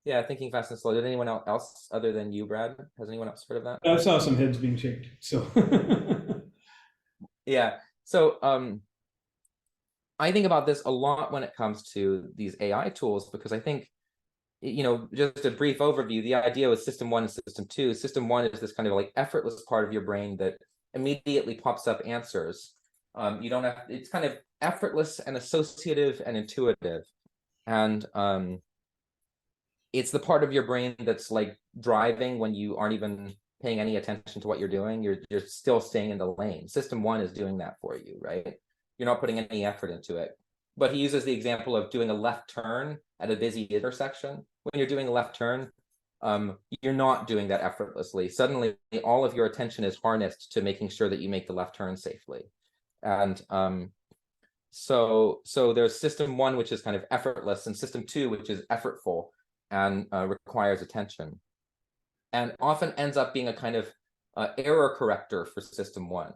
Yeah, thinking fast and slow. Did anyone else other than you, Brad? Has anyone else heard of that? I saw some heads being shaked. So yeah. So I think about this a lot when it comes to these AI tools, because I think, you know, just a brief overview, the idea with system 1 and system 2, system 1 is this kind of like effortless part of your brain that immediately pops up answers. You don't have, it's kind of effortless and associative and intuitive. And it's the part of your brain that's like driving when you aren't even paying any attention to what you're doing. You're still staying in the lane. System 1 is doing that for you, right? You're not putting any effort into it. But he uses the example of doing a left turn at a busy intersection. When you're doing a left turn, you're not doing that effortlessly. Suddenly, all of your attention is harnessed to making sure that you make the left turn safely. And so there's system 1, which is kind of effortless, and system 2, which is effortful and requires attention, and often ends up being a kind of error corrector for system 1.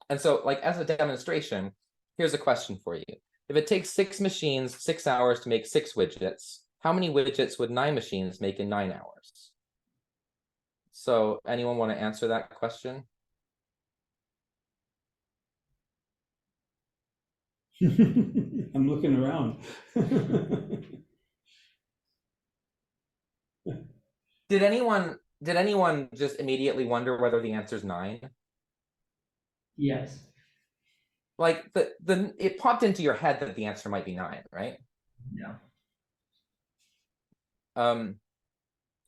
And so, like, as a demonstration, here's a question for you. If it takes 6 machines 6 hours to make 6 widgets, how many widgets would 9 machines make in 9 hours? So anyone want to answer that question? I'm looking around. Did anyone just immediately wonder whether the answer is 9? Yes. Like it popped into your head that the answer might be 9, right? Yeah.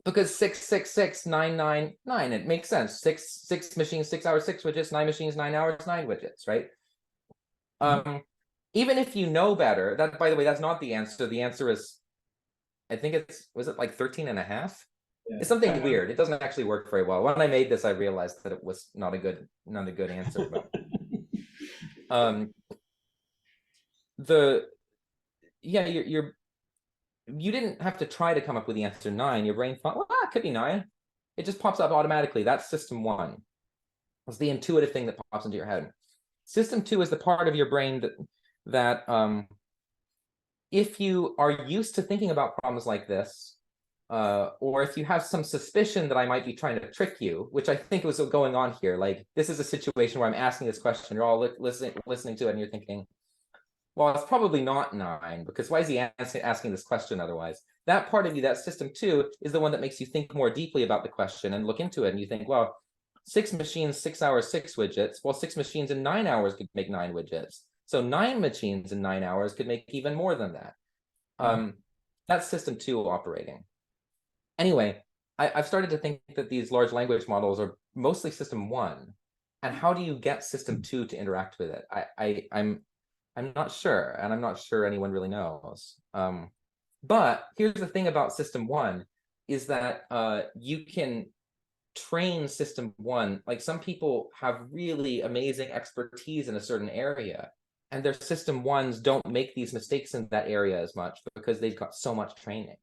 Because 6, 6, 6, 9, 9, 9, it makes sense. 6 machines, 6 hours, 6 widgets, 9 machines, 9 hours, 9 widgets, right? Even if you know better, that, by the way, that's not the answer. The answer is, I think was it like 13 and a half? Yeah. It's something weird. It doesn't actually work very well. When I made this, I realized that it was not a good answer. But you didn't have to try to come up with the answer 9. Your brain thought, well, it could be 9. It just pops up automatically. That's system 1. It's the intuitive thing that pops into your head. System 2 is the part of your brain that if you are used to thinking about problems like this, or if you have some suspicion that I might be trying to trick you, which I think was going on here, like this is a situation where I'm asking this question, you're all listening to it, and you're thinking, well, it's probably not 9, because why is he asking this question otherwise? That part of you, that system 2, is the one that makes you think more deeply about the question and look into it, and you think, well, 6 machines, 6 hours, 6 widgets. Well, 6 machines in 9 hours could make 9 widgets. So 9 machines in 9 hours could make even more than that. That's system 2 operating. Anyway, I've started to think that these large language models are mostly system 1. And how do you get system 2 to interact with it? I'm not sure, and I'm not sure anyone really knows. But here's the thing about system 1 is that you can train system 1. Like, some people have really amazing expertise in a certain area, and their system 1s don't make these mistakes in that area as much because they've got so much training.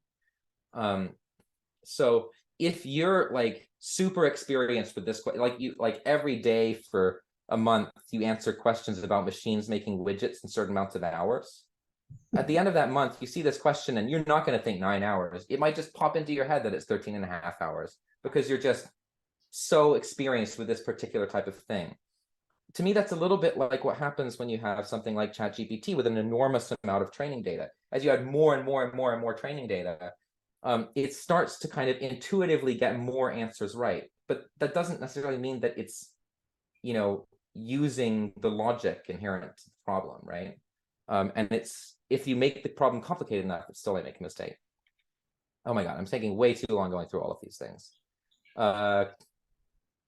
So if you're like super experienced with this, like every day for a month, you answer questions about machines making widgets in certain amounts of hours. At the end of that month, you see this question and you're not going to think 9 hours. It might just pop into your head that it's 13 and a half hours because you're just so experienced with this particular type of thing. To me, that's a little bit like what happens when you have something like ChatGPT with an enormous amount of training data. As you add more and more and more and more training data, it starts to kind of intuitively get more answers right. But that doesn't necessarily mean that it's, you know, using the logic inherent to the problem, right? And it's, if you make the problem complicated enough, it's still might make a mistake. Oh my God, I'm taking way too long going through all of these things.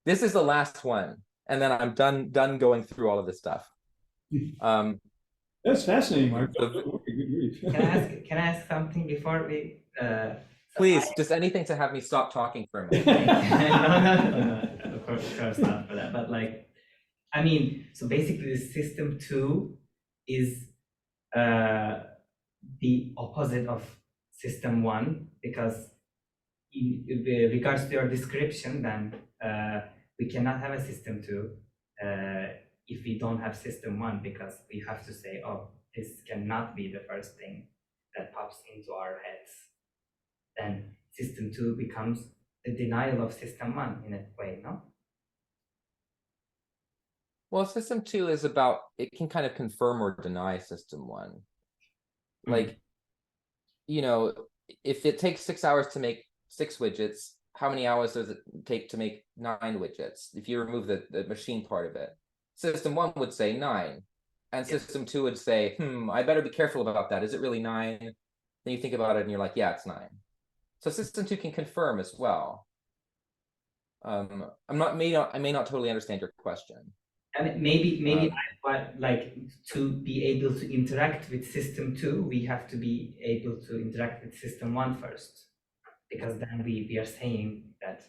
This is the last one, and then I'm done going through all of this stuff. That's fascinating, Mark. Can I ask something before we? Please, just anything to have me stop talking for a minute. No, of course not for that. But like, I mean, so basically, the system 2 is the opposite of system one, because in regards to your description, then we cannot have a system two if we don't have system one, because we have to say, oh, this cannot be the first thing that pops into our heads. Then system two becomes a denial of system one in a way, no? Well, system two is about, it can kind of confirm or deny system one. Like, you know, if it takes 6 hours to make 6 widgets, how many hours does it take to make 9 widgets? If you remove the machine part of it, system one would say 9, and system two would say, I better be careful about that. Is it really 9? Then you think about it and you're like, yeah, it's 9. So system two can confirm as well. I may not totally understand your question. And maybe like to be able to interact with system two, we have to be able to interact with system one first, because then we are saying that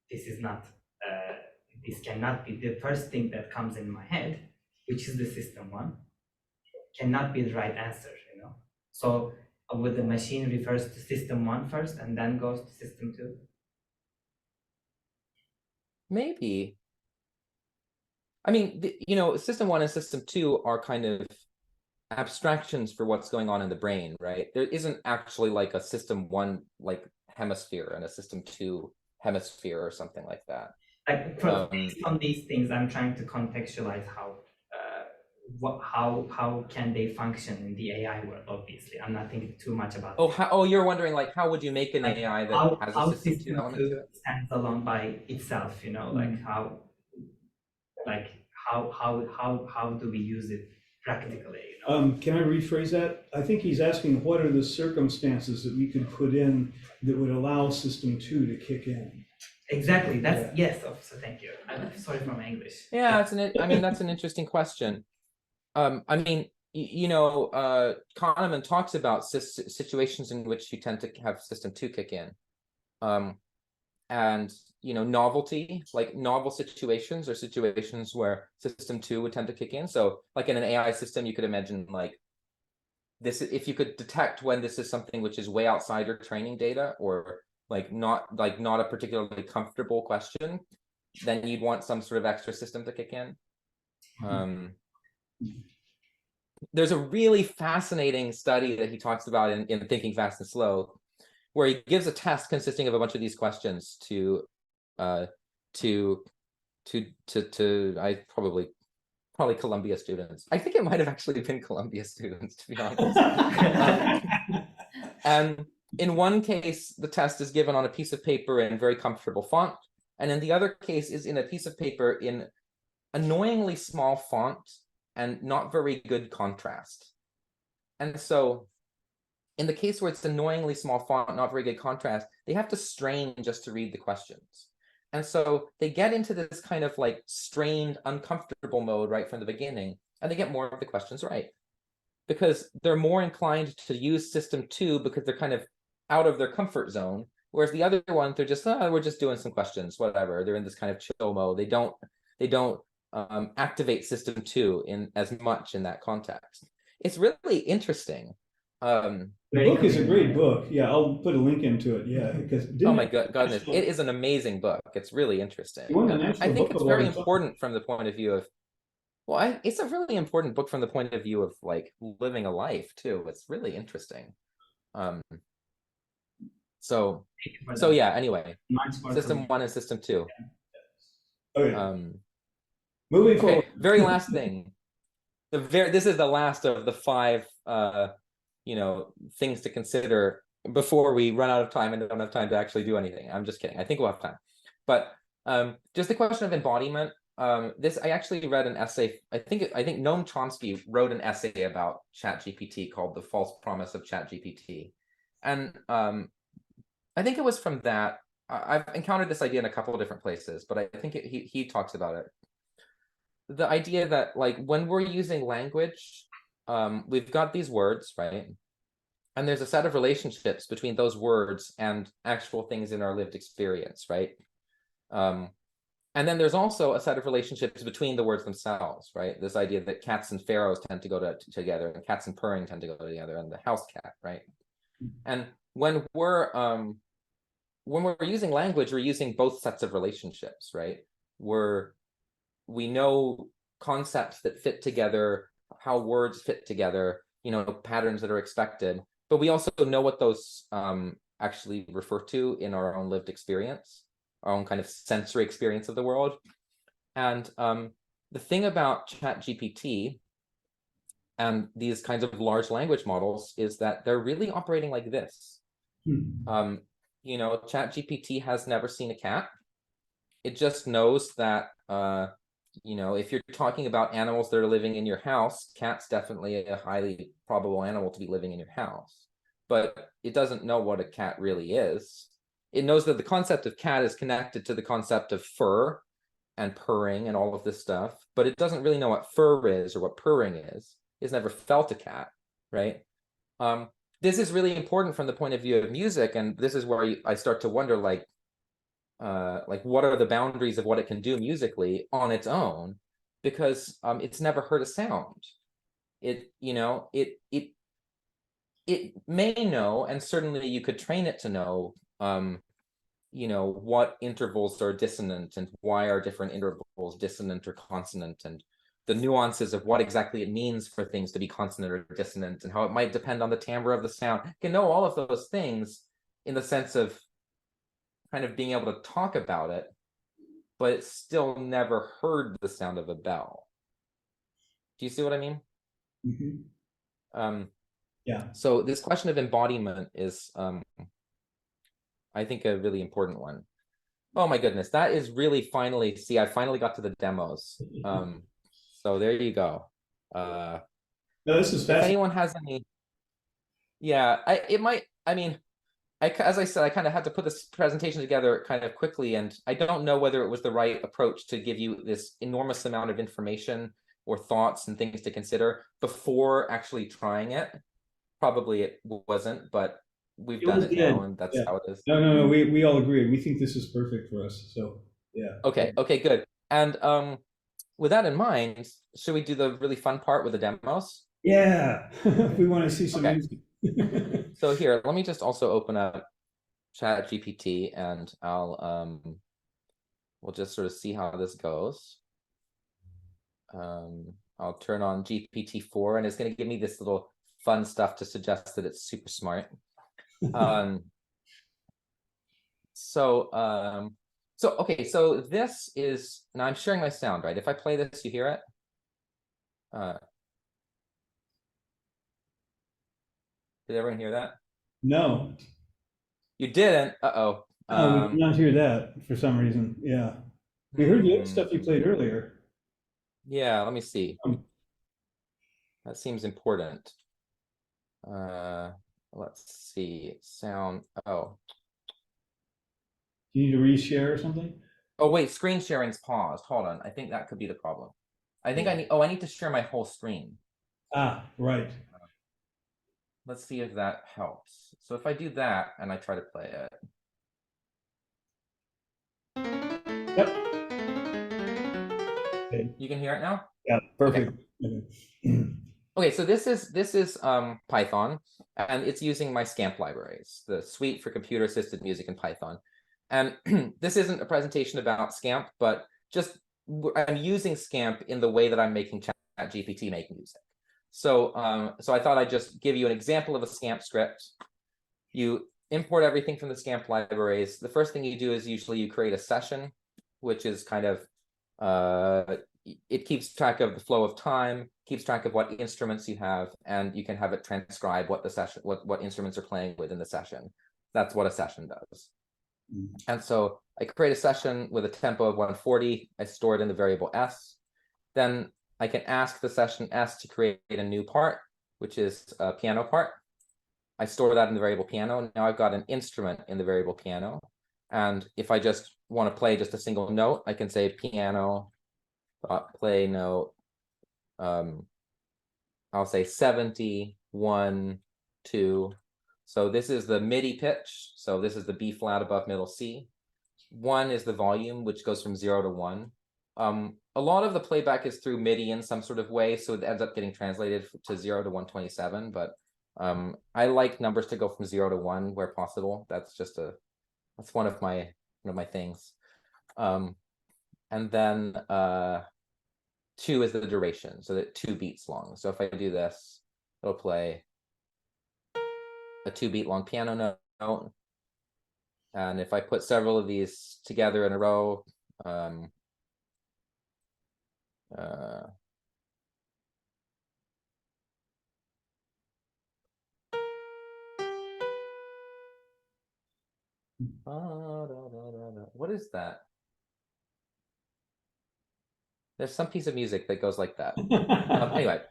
this is not this cannot be the first thing that comes in my head, which is the system one, cannot be the right answer, you know. So with the machine refers to system one first and then goes to system two. Maybe. I mean, you know, system one and system two are kind of abstractions for what's going on in the brain, right? There isn't actually like a system one like hemisphere and a system two hemisphere or something like that. Like based on these things, I'm trying to contextualize how can they function in the AI world. Obviously, I'm not thinking too much about. Oh, you're wondering like how would you make an like AI that has a system two element to it? Stands alone by itself, you know, like how do we use it practically? You know? Can I rephrase that? I think he's asking what are the circumstances that we could put in that would allow system two to kick in? Exactly. That's yes. So thank you. I'm sorry for my English. Yeah, I mean, that's an interesting question. I mean, you know, Kahneman talks about situations in which you tend to have system two kick in. And, you know, novelty, like novel situations or situations where system two would tend to kick in. So like in an AI system, you could imagine like this, if you could detect when this is something which is way outside your training data or not a particularly comfortable question, then you'd want some sort of extra system to kick in. There's a really fascinating study that he talks about in Thinking Fast and Slow, where he gives a test consisting of a bunch of these questions to I probably Columbia students. I think it might have actually been Columbia students, to be honest. And in one case, the test is given on a piece of paper in very comfortable font, and in the other case is in a piece of paper in annoyingly small font and not very good contrast. And so in the case where it's annoyingly small font, not very good contrast, they have to strain just to read the questions. And so they get into this kind of like strained, uncomfortable mode right from the beginning, and they get more of the questions right. Because they're more inclined to use system two because they're kind of out of their comfort zone. Whereas the other one, they're just, we're just doing some questions, whatever. They're in this kind of chill mode. They don't activate system two in as much in that context. It's really interesting. The book is a great book. Yeah, I'll put a link into it. Yeah, because oh my goodness, it is an amazing book. It's really interesting. I think it's very important from the point of view of, well, it's a really important book from the point of view of like living a life too. It's really interesting. So yeah. Anyway, system one and system two. Okay. Moving forward. Very last thing. This is the last of the 5 you know, things to consider before we run out of time and don't have time to actually do anything. I'm just kidding. I think we'll have time. But just the question of embodiment. I actually read an essay. I think Noam Chomsky wrote an essay about ChatGPT called "The False Promise of ChatGPT," and I think it was from that. I've encountered this idea in a couple of different places, but I think he talks about it. The idea that like when we're using language, we've got these words, right? And there's a set of relationships between those words and actual things in our lived experience, right? And then there's also a set of relationships between the words themselves, right? This idea that cats and pharaohs tend to go together, and cats and purring tend to go together, and the house cat, right? And when we're using language, we're using both sets of relationships, right? We know concepts that fit together, how words fit together, patterns that are expected, but we also know what those actually refer to in our own lived experience, our own kind of sensory experience of the world. And the thing about ChatGPT and these kinds of large language models is that they're really operating like this. ChatGPT has never seen a cat. It just knows that, if you're talking about animals that are living in your house, cat's definitely a highly probable animal to be living in your house. But it doesn't know what a cat really is. It knows that the concept of cat is connected to the concept of fur and purring and all of this stuff, but it doesn't really know what fur is or what purring is. It's never felt a cat, right? This is really important from the point of view of music, and this is where I start to wonder, like what are the boundaries of what it can do musically on its own, because it's never heard a sound. It may know, and certainly you could train it to know, what intervals are dissonant and why are different intervals dissonant or consonant, and the nuances of what exactly it means for things to be consonant or dissonant, and how it might depend on the timbre of the sound. It can know all of those things in the sense of kind of being able to talk about it, but it's still never heard the sound of a bell. Do you see what I mean? Yeah. So this question of embodiment is, I think, a really important one. Oh my goodness, that is really finally, see, I finally got to the demos. So there you go. No, this is If fascinating. anyone has any, yeah, as I said, I kind of had to put this presentation together kind of quickly, and I don't know whether it was the right approach to give you this enormous amount of information or thoughts and things to consider before actually trying it. Probably it wasn't, but we've done it now, and that's how it is. No, we all agree. We think this is perfect for us. So yeah. Okay, good. And with that in mind, should we do the really fun part with the demos? Yeah, we want to see some music. So here, let me just also open up ChatGPT, and we'll just sort of see how this goes. I'll turn on GPT-4, and it's going to give me this little fun stuff to suggest that it's super smart. Okay, so this is, now I'm sharing my sound, right? If I play this, you hear it? Did everyone hear that? No. You didn't? Uh-oh. We did not hear that for some reason. Yeah. We heard the other stuff you played earlier. Yeah, let me see. That seems important. Let's see. Sound. Oh. Do you need to reshare or something? Oh, wait, screen sharing's paused. Hold on. I think that could be the problem. I think I need to share my whole screen. Ah, right. Let's see if that helps. So if I do that and I try to play it. Yep. Okay. You can hear it now? Yeah, perfect. Okay, so this is Python, and it's using my SCAMP libraries, the suite for computer assisted music in Python. And this isn't a presentation about SCAMP, but just I'm using SCAMP in the way that I'm making ChatGPT make music. So I thought I'd just give you an example of a SCAMP script. You import everything from the SCAMP libraries. The first thing you do is usually you create a session, which is kind of, it keeps track of the flow of time, keeps track of what instruments you have, and you can have it transcribe what the session, what instruments are playing within the session. That's what a session does. And so I create a session with a tempo of 140. I store it in the variable S. Then I can ask the session S to create a new part, which is a piano part. I store that in the variable piano. Now I've got an instrument in the variable piano. And if I just want to play just a single note, I can say piano play note. I'll say 70, 1, 2. So this is the MIDI pitch. So this is the B flat above middle C. 1 is the volume, which goes from 0 to 1. A lot of the playback is through MIDI in some sort of way, so it ends up getting translated to 0 to 127. But I like numbers to go from 0 to 1 where possible. That's one of my things. And then 2 is the duration, so that 2 beats long. So if I do this, it'll play a 2 beat long piano note. And if I put several of these together in a row, what is that? There's some piece of music that goes like that. Anyway.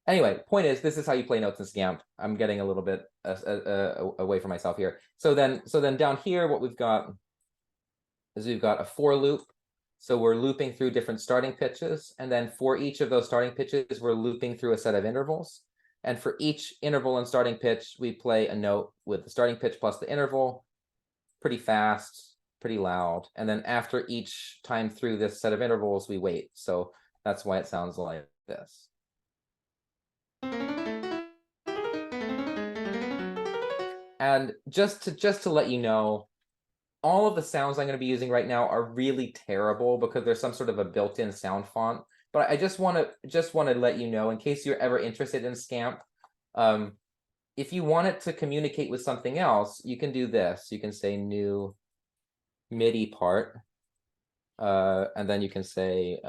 Anyway, point is, this is how you play notes in Scamp. I'm getting a little bit away from myself here. So then down here, what we've got is we've got a for loop. So we're looping through different starting pitches. And then for each of those starting pitches, we're looping through a set of intervals. And for each interval and starting pitch, we play a note with the starting pitch plus the interval, pretty fast, pretty loud. And then after each time through this set of intervals, we wait. So that's why it sounds like this. And just to let you know, all of the sounds I'm going to be using right now are really terrible because there's some sort of a built-in sound font. But I just want to let you know, in case you're ever interested in Scamp, if you want it to communicate with something else, you can do this. You can say new MIDI part, and then you can say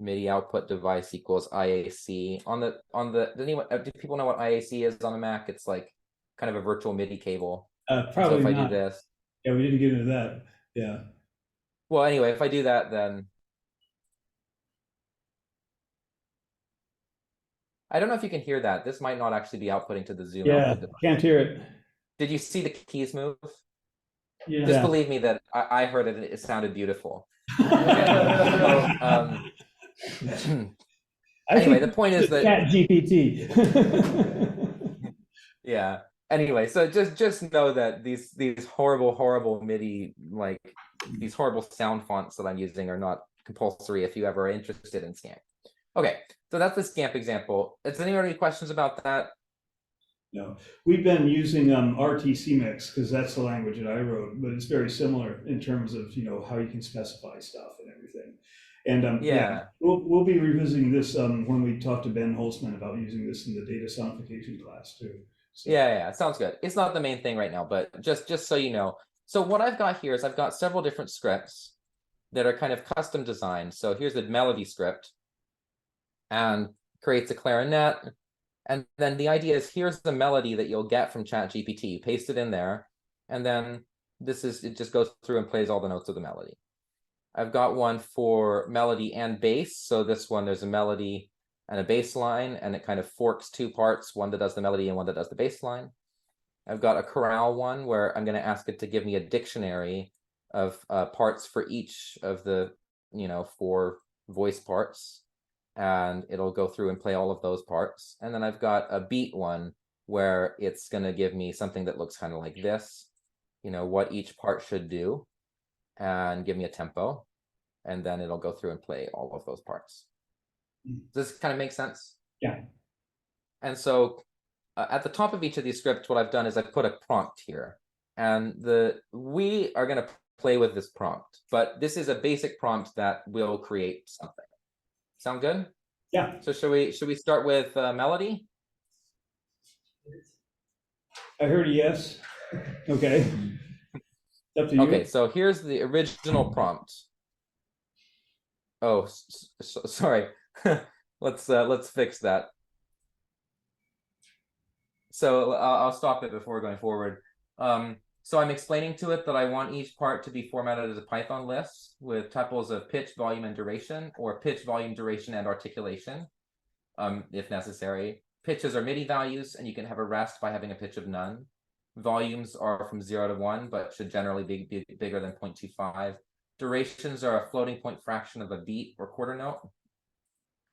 MIDI output device equals IAC. Do people know what IAC is on a Mac? It's like kind of a virtual MIDI cable. Probably so if not. I do this. Yeah, we didn't get into that. Yeah. Well, anyway, if I do that, then I don't know if you can hear that. This might not actually be outputting to the Zoom output device. Can't hear it. Did you see the keys move? Yeah. Just believe me that I heard it and it sounded beautiful. Anyway, the point is that Chat GPT. yeah. Anyway, so just know that these horrible MIDI, like these horrible sound fonts that I'm using are not compulsory if you ever are interested in Scamp. Okay, so that's the Scamp example. Does anyone have any questions about that? No, we've been using RTCMix because that's the language that I wrote, but it's very similar in terms of how you can specify stuff and everything. And yeah, we'll be revisiting this when we talk to Ben Holzman about using this in the data sonification class too. So. Yeah, sounds good. It's not the main thing right now, but just so you know. So what I've got here is I've got several different scripts that are kind of custom designed. So here's the melody script and creates a clarinet. And then the idea is here's the melody that you'll get from ChatGPT. You paste it in there, and then it just goes through and plays all the notes of the melody. I've got one for melody and bass. So this one, there's a melody and a bass line, and it kind of forks 2 parts, one that does the melody and one that does the bass line. I've got a chorale one where I'm going to ask it to give me a dictionary of parts for each of the 4 voice parts, and it'll go through and play all of those parts. And then I've got a beat one where it's going to give me something that looks kind of like this, what each part should do, and give me a tempo, and then it'll go through and play all of those parts. Does this kind of make sense? Yeah. And so at the top of each of these scripts, what I've done is I've put a prompt here, and we are going to play with this prompt, but this is a basic prompt that will create something. Sound good? Yeah. So should we start with melody? I heard a yes. Okay. Up to you. Okay, so here's the original prompt. Oh, sorry. let's fix that. So I'll stop it before going forward. So I'm explaining to it that I want each part to be formatted as a Python list with tuples of pitch, volume, and duration, or pitch, volume, duration, and articulation, if necessary. Pitches are MIDI values, and you can have a rest by having a pitch of none. Volumes are from 0 to 1, but should generally be bigger than 0.25. Durations are a floating point fraction of a beat or quarter note.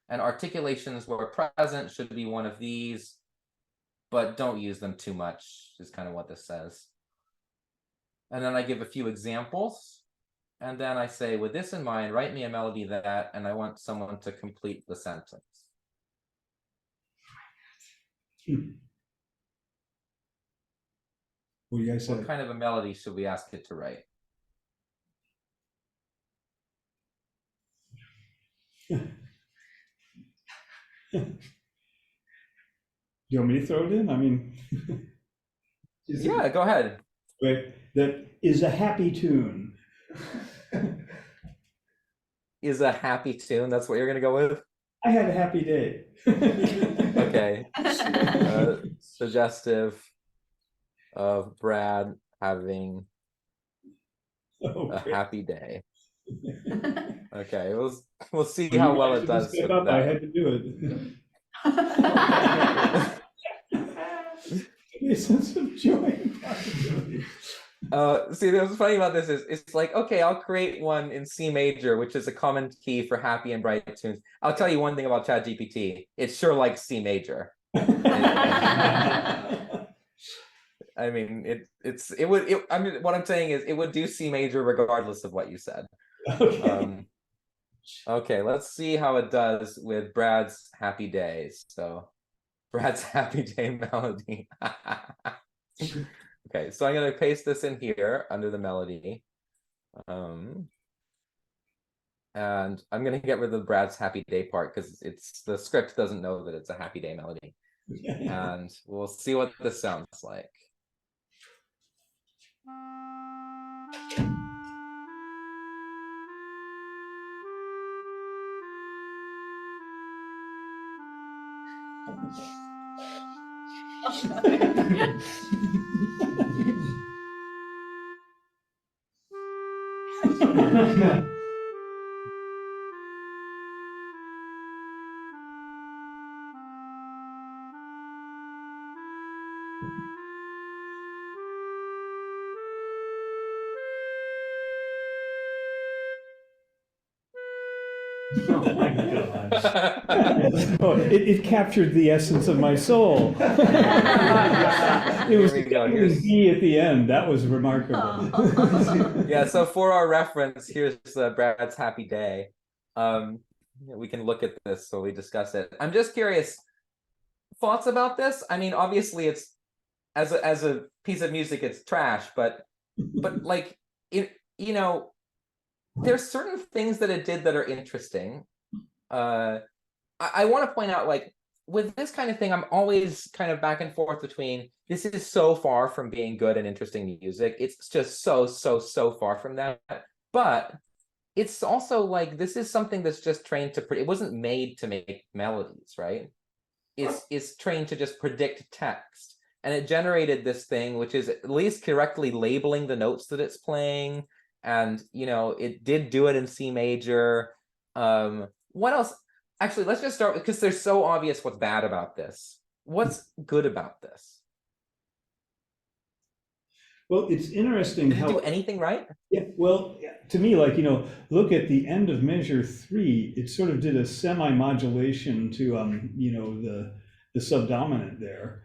And articulations, where present, should be one of these, but don't use them too much is kind of what this says. And then I give a few examples. And then I say, with this in mind, write me a melody that, and I want someone to complete the sentence. What do you guys say? What kind of a melody should we ask it to write? Do you want me to throw it in? I mean, Yeah, go ahead. right, that is a happy tune. Is a happy tune, that's what you're gonna go with? I had a happy day. Okay. Suggestive of Brad having Oh, a great. happy day. Okay, we'll see Well, how you well guys it had to does step with up. I that. had to do it. A sense of joy and possibility. See, what's funny about this is it's like, okay, I'll create one in C major, which is a common key for happy and bright tunes. I'll tell you one thing about ChatGPT. It's sure like C major. I mean, I mean, what I'm saying is it would do C major regardless of what you said. Okay. Okay, let's see how it does with Brad's happy days. So Brad's happy day melody. Okay, so I'm gonna paste this in here under the melody. And I'm gonna get rid of Brad's happy day part because the script doesn't know that it's a happy day melody. And we'll see what this sounds like. Oh my God. Oh, it captured the essence of my soul. It was Here we go. definitely B at the end. That was remarkable. Yeah, so for our reference, here's Brad's happy day. We can look at this so we discuss it. I'm just curious, thoughts about this? I mean, obviously it's as a piece of music, it's trash, but like it, you know, there's certain things that it did that are interesting. I want to point out, like, with this kind of thing, I'm always kind of back and forth between this is so far from being good and interesting music. It's just so far from that. But it's also like this is something that's just trained to it wasn't made to make melodies, right? It's trained to just predict text. And it generated this thing, which is at least correctly labeling the notes that it's playing. And, you know, it did do it in C major. What else? Actually, let's just start with, because there's so obvious what's bad about this. What's good about this? Well, it's interesting Did it how. do anything right? Yeah, well, to me, like, look at the end of measure 3, it sort of did a semi-modulation to, the subdominant there,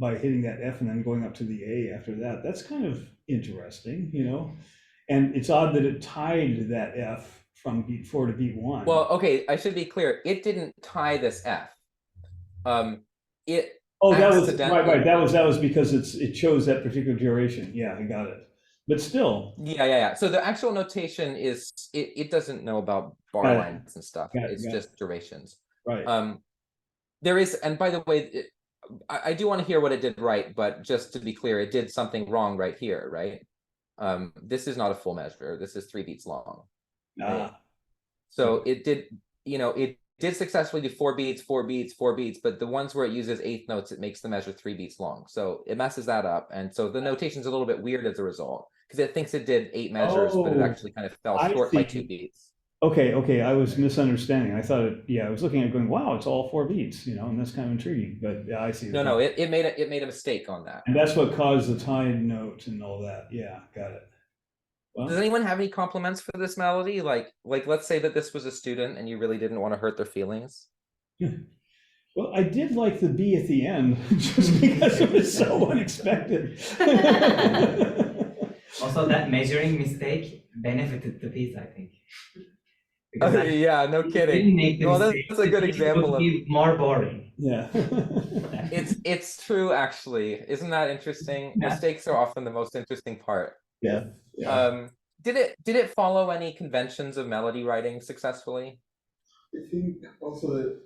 by hitting that F and then going up to the A after that. That's kind of interesting, and it's odd that it tied that F from beat 4 to beat 1. Well, okay, I should be clear. It didn't tie this F. It Oh, that was accidentally- right. That was because it chose that particular duration. Yeah, I got it. But still. Yeah. So the actual notation is it doesn't know about bar Got it. lines and stuff. Got it, It's got just durations. Right. There is, and by the way, I do want to hear what it did right, but just to be clear, it did something wrong right here, right? This is not a full measure. This is 3 beats long. Right? So it did, it did successfully do 4 beats, 4 beats, 4 beats, but the ones where it uses eighth notes, it makes the measure 3 beats long. So it messes that up. And so the notation's a little bit weird as a result, because it thinks it did 8 measures, but it actually kind of fell I short by see. 2 beats. Okay, I was misunderstanding. I thought I was looking at it going, wow, it's all 4 beats, and that's kind of intriguing. But yeah, I see. No, it made a mistake on that. And that's what caused the tied note and all that. Yeah, got it. Well, Does anyone have any compliments for this melody? Like let's say that this was a student and you really didn't want to hurt their feelings. Well, I did like the B at the end, just because it was so unexpected. Also, that measuring mistake benefited the piece, I think. Because Yeah, no if you kidding. didn't make the Well, mistake, that's a the good piece example would of be more boring. Yeah. it's true actually. Isn't that interesting? Yeah. Mistakes are often the most interesting part. Yeah. Yeah. Did it follow any conventions of melody writing successfully? I think also that,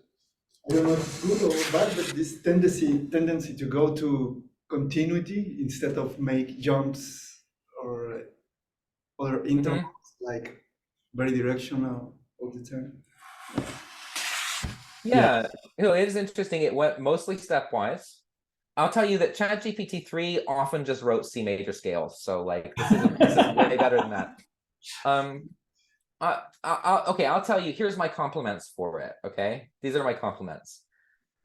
I don't know if it's good or bad, but this tendency to go to continuity instead of make jumps or other intervals, like very directional all the time. Yeah, it is interesting. It went mostly stepwise. I'll tell you that ChatGPT 3 often just wrote C major scales, so like this is way better than that. Okay, I'll tell you. Here's my compliments for it. Okay, these are my compliments.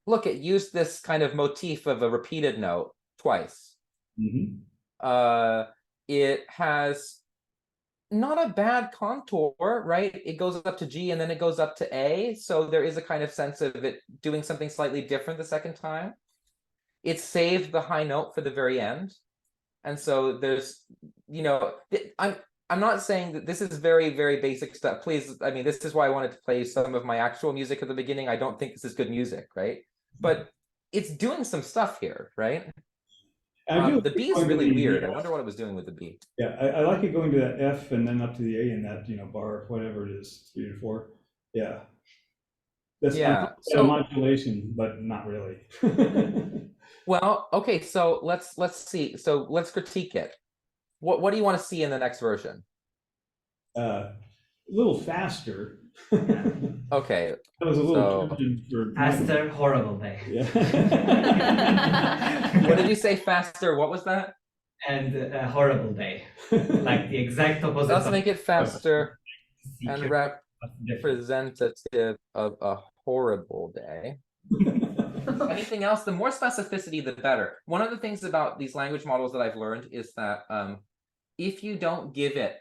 Look, it used this kind of motif of a repeated note twice. Mhm. It has not a bad contour, right? It goes up to G and then it goes up to A, so there is a kind of sense of it doing something slightly different the second time. It saved the high note for the very end, and so there's, you know, I'm not saying that this is very, very basic stuff. Please, I mean, this is why I wanted to play some of my actual music at the beginning. I don't think this is good music, right? But it's doing some stuff here, right? I do The B is like really the, weird. I wonder what it was doing with the B. Yeah, I like it going to that F and then up to the A in that, bar, whatever it is, 3 to 4. Yeah. That's Yeah, a so modulation, but not really. well, okay, so let's see. So let's critique it. What do you want to see in the next version? A little faster. Okay, That was a little so turgid for Faster, horrible day. Yeah. what did you say? Faster? What was that? And a horrible day. Like the exact opposite. Let's make it faster and different. representative of a horrible day. Anything else? The more specificity, the better. One of the things about these language models that I've learned is that if you don't give it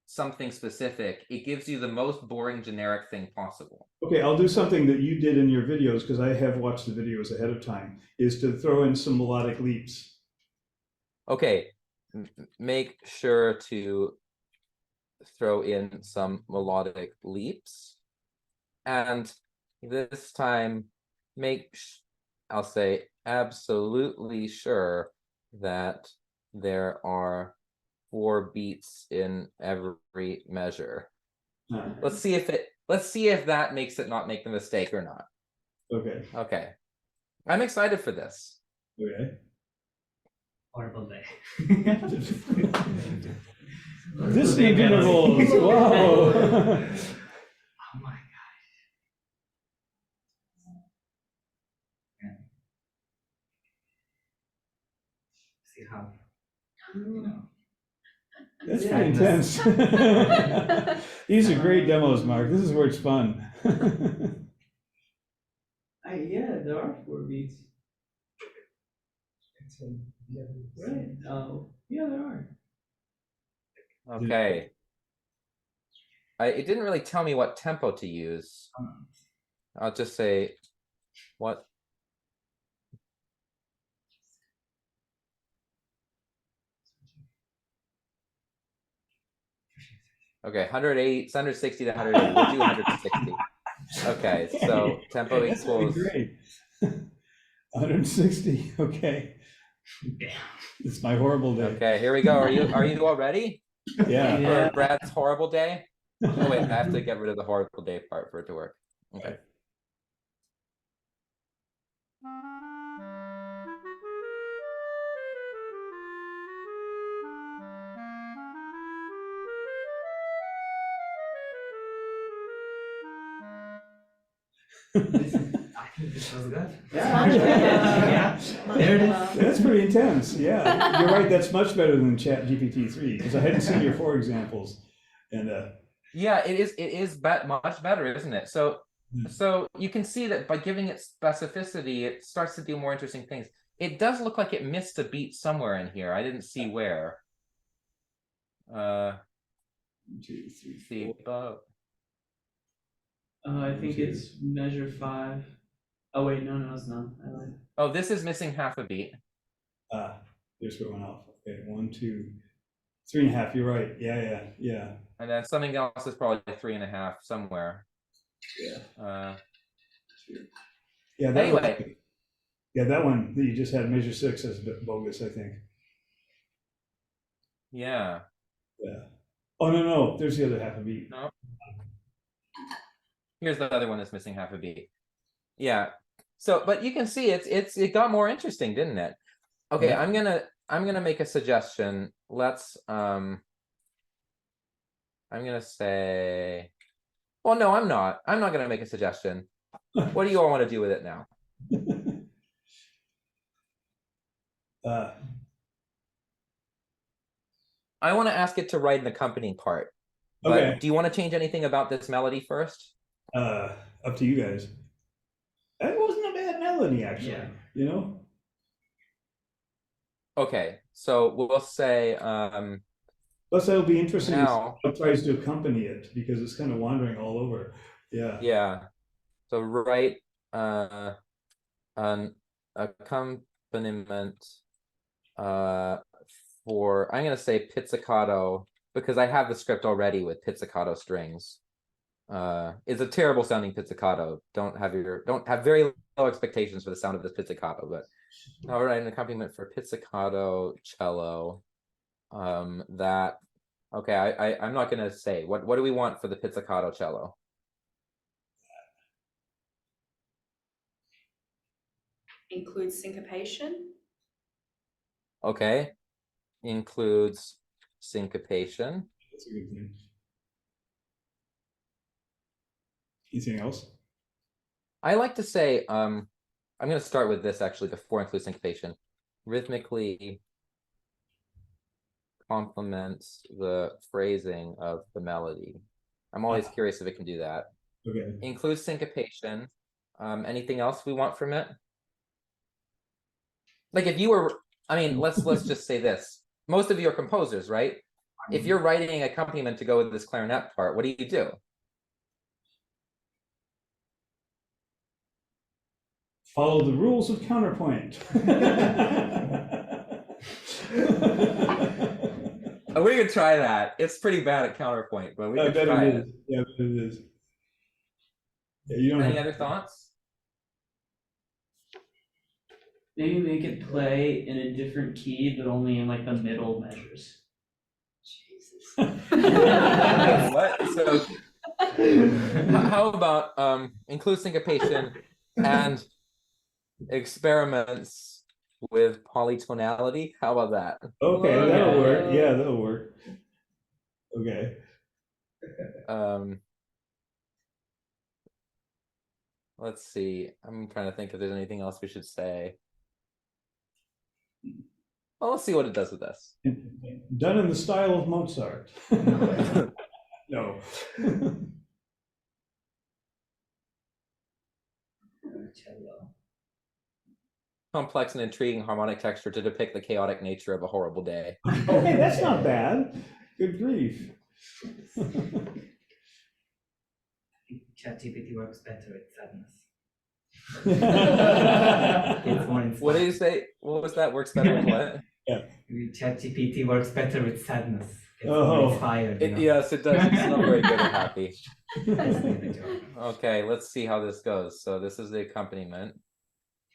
something specific, it gives you the most boring generic thing possible. Okay, I'll do something that you did in your videos, because I have watched the videos ahead of time, is to throw in some melodic leaps. Okay, make sure to throw in some melodic leaps. And this time, I'll say absolutely sure that there are 4 beats in every measure. Let's see if that makes it not make the mistake or not. Okay. Okay. I'm excited for this. Okay. Horrible day. Distant intervals. Whoa. Oh my gosh. Yeah. See how, you know. That's pretty intense. These are great demos, Mark. This is where it's fun. Yeah, there are 4 beats. Right. Oh, yeah, there are. Okay. It didn't really tell me what tempo to use. I'll just say what. Okay, 180, 160 to 180. We'll do 160. Okay, so tempo equals. Great. 160. Okay. It's my horrible day. Okay, here we go. Are you all ready? Yeah. For Brad's horrible day? Oh wait, I have to get rid of the horrible day part for it to work. Okay. I think this was good. Yeah. Yeah. There it is. That's pretty intense. Yeah. You're right. That's much better than ChatGPT 3, because I hadn't seen your 4 examples. And Yeah, it is much better, isn't it? So you can see that by giving it specificity, it starts to do more interesting things. It does look like it missed a beat somewhere in here. I didn't see where. 1, 2, 3, 4. I think it's measure 5. Oh wait, no, it's not. I lied. Oh, this is missing half a beat. There's going off. Okay, 1, 2, 3.5. You're right. Yeah. And then something else is probably 3.5 somewhere. Yeah. Yeah. That Anyway. one, yeah, that one that you just had measure 6 is bogus, I think. Yeah. Yeah. Oh no, there's the other half a beat. No. Here's the other one that's missing half a beat. Yeah. So, but you can see it got more interesting, didn't it? Okay, Yeah. I'm gonna make a suggestion. Let's I'm gonna say, well, no, I'm not gonna make a suggestion. What do you all want to do with it now? I want to ask it to write an accompanying part. But Okay. do you want to change anything about this melody first? Up to you guys. That wasn't a bad melody, actually. Yeah. You know? Okay, so we'll say Plus, that'll be interesting to see now. how it tries to accompany it because it's kind of wandering all over. Yeah. Yeah. So write an accompaniment for, I'm gonna say pizzicato because I have the script already with pizzicato strings. It's a terrible sounding pizzicato. Don't have very low expectations for the sound of this pizzicato, but all right, an accompaniment for pizzicato cello. I'm not gonna say what do we want for the pizzicato cello? Includes syncopation. Okay, includes syncopation. That's a good thing. Anything else? I like to say, I'm going to start with this actually before include syncopation. Rhythmically complements the phrasing of the melody. I'm always curious if it can do that. Okay. Includes syncopation. Anything else we want from it? Like if you were, I mean, let's just say this. Most of you are composers, right? If you're writing accompaniment to go with this clarinet part, what do you do? Follow the rules of counterpoint. We could try that. It's pretty bad at counterpoint, but we I could bet try it it. is. Yeah, I bet it is. Yeah, you don't Any have other thoughts? Maybe make it play in a different key, but only in like the middle measures. Jesus. What? So how about include syncopation and experiments with polytonality? How about that? Okay, that'll work. Yeah, that'll work. Okay. Let's see. I'm trying to think if there's anything else we should say. Well, let's see what it does with this. Done in the style of Mozart. No. Complex and intriguing harmonic texture to depict the chaotic nature of a horrible day. Okay, that's not bad. Good grief. ChatGPT works better with sadness. It's What did you say? What was that? Works better with what? ChatGPT works better with sadness. It's Oh. more inspired. Yes, it does. It's not very good at happy. That's the job. Okay, let's see how this goes. So this is the accompaniment.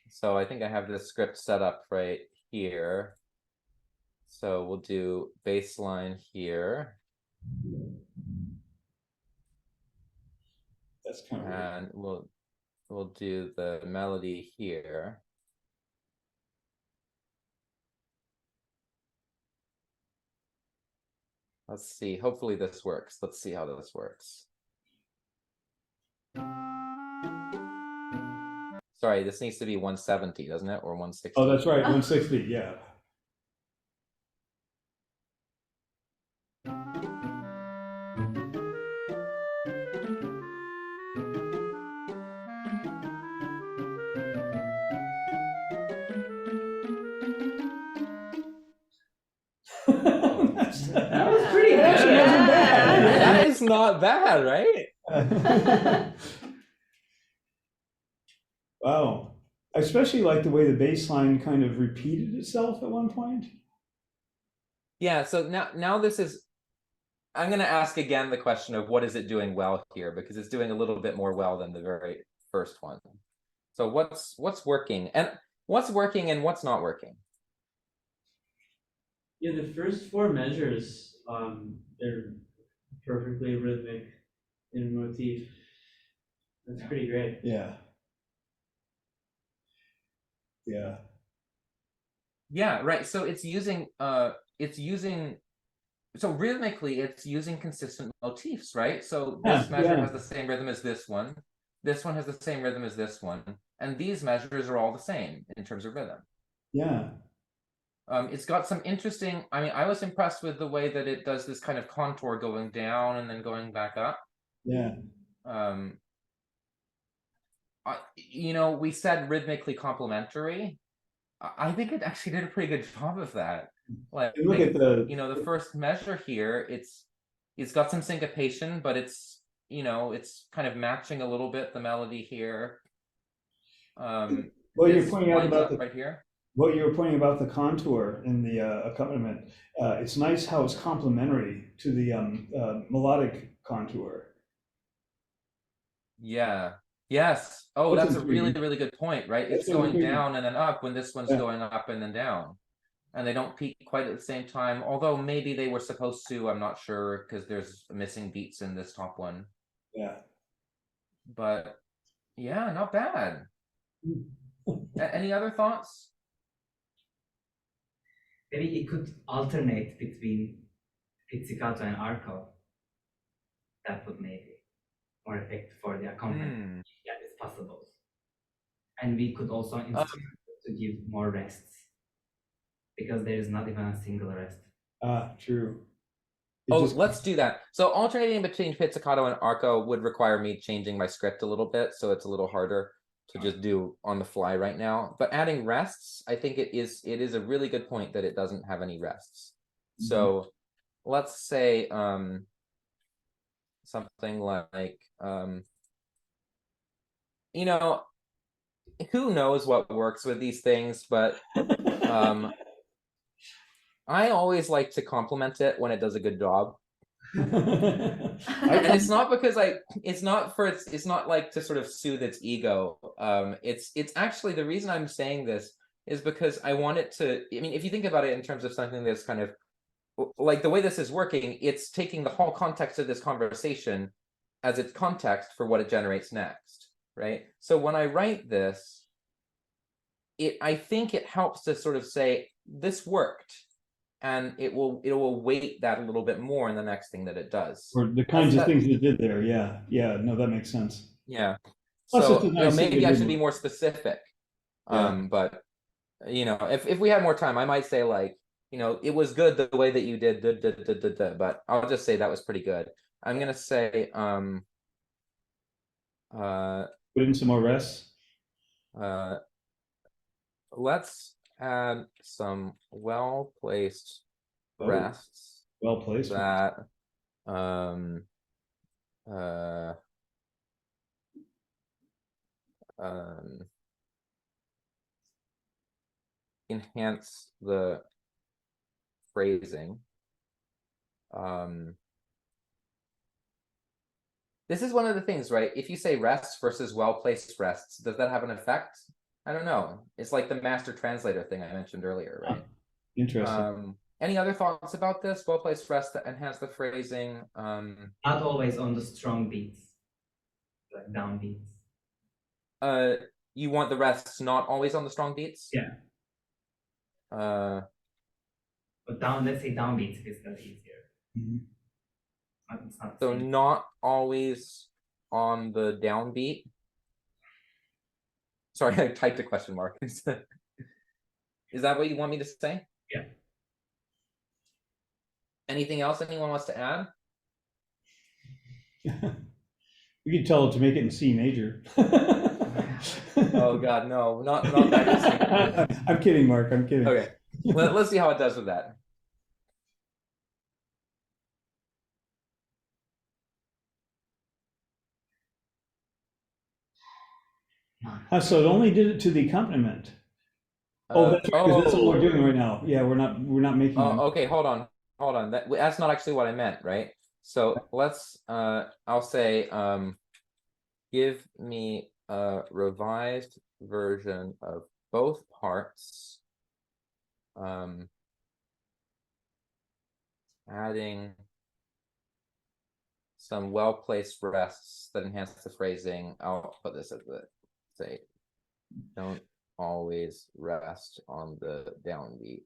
So I think I have this script set up right here. So we'll do bass line here. That's kind of weird. And we'll do the melody here. Let's see. Hopefully this works. Let's see how this works. Sorry, this needs to be 170, doesn't it? Or 160? Oh, that's right, 160, yeah. That was pretty good. That actually wasn't bad. That is not bad, right? Wow. I especially like the way the bass line kind of repeated itself at one point. Yeah, so now this is, I'm going to ask again the question of what is it doing well here, because it's doing a little bit more well than the very first one. So what's working and what's not working? Yeah, the first four measures, they're perfectly rhythmic in motif. That's pretty great. Yeah. Yeah. Yeah, right. So it's using so rhythmically it's using consistent motifs, right? So this measure has the same rhythm as this one has the same rhythm as this one, and these measures are all the same in terms of rhythm. Yeah. It's got some interesting, I mean, I was impressed with the way that it does this kind of contour going down and then going back up. Yeah. We said rhythmically complementary. I think it actually did a pretty good job of that. Like, And look at the first measure here, it's got some syncopation, but it's kind of matching a little bit the melody here. Well, you're pointing out about right here. what you were pointing about the contour in the accompaniment. It's nice how it's complementary to the melodic contour. Yeah. Yes. Oh, That's that's a really, intriguing. really good point, right? That's It's going intriguing. down and then up when this one's Yeah. going up and then down. And they don't peak quite at the same time, although maybe they were supposed to, I'm not sure, because there's missing beats in this top one. Yeah. But yeah, not bad. Any other thoughts? Maybe it could alternate between pizzicato and arco. That would make it more effective for the accompaniment. Yeah, it's possible. And we could also instruct to give more rests, because there is not even a single rest. True. Let's do that. So alternating between pizzicato and arco would require me changing my script a little bit, so it's a little harder to just do on the fly right now. But adding rests, I think it is a really good point that it doesn't have any rests. So let's say something like who knows what works with these things, but I always like to compliment it when it does a good job. And it's not because it's not like to sort of soothe its ego. It's actually, the reason I'm saying this is because I want it to, I mean, if you think about it in terms of something that's kind of like the way this is working, it's taking the whole context of this conversation as its context for what it generates next, right? So when I write this, I think it helps to sort of say, this worked. And it will weight that a little bit more in the next thing that it does. Or the kinds of things it did there. Yeah. Yeah. No, that makes sense. Yeah. Plus, So it's a nice thing maybe to I do. should be more specific. Yeah. But if we had more time, I might say like, it was good the way that you did, but I'll just say that was pretty good. I'm gonna say Put in some more rests. let's add some well-placed rests Well placed. that enhance the phrasing. This is one of the things, right? If you say rests versus well-placed rests, does that have an effect? I don't know. It's like the master translator thing I mentioned earlier, right? Interesting. Any other thoughts about this? Well-placed rests that enhance the phrasing. Not always on the strong beats, like down beats. You want the rests not always on the strong beats? Yeah. But let's say down beats is not easier. It's not So not always on the downbeat. Sorry, I typed a question mark. Is that what you want me to say? Yeah. Anything else anyone wants to add? We could tell it to make it in C major. Oh God, no, not that easy. I'm kidding, Mark. I'm kidding. Okay, let's see how it does with that. So it only did it to the accompaniment. Oh, that's right, 'cause that's what we're doing right now. Yeah, we're not making. Oh, okay, hold on. That's not actually what I meant, right? So let's I'll say give me a revised version of both parts. Adding some well-placed rests that enhance the phrasing. I'll put this at the say, don't always rest on the downbeat.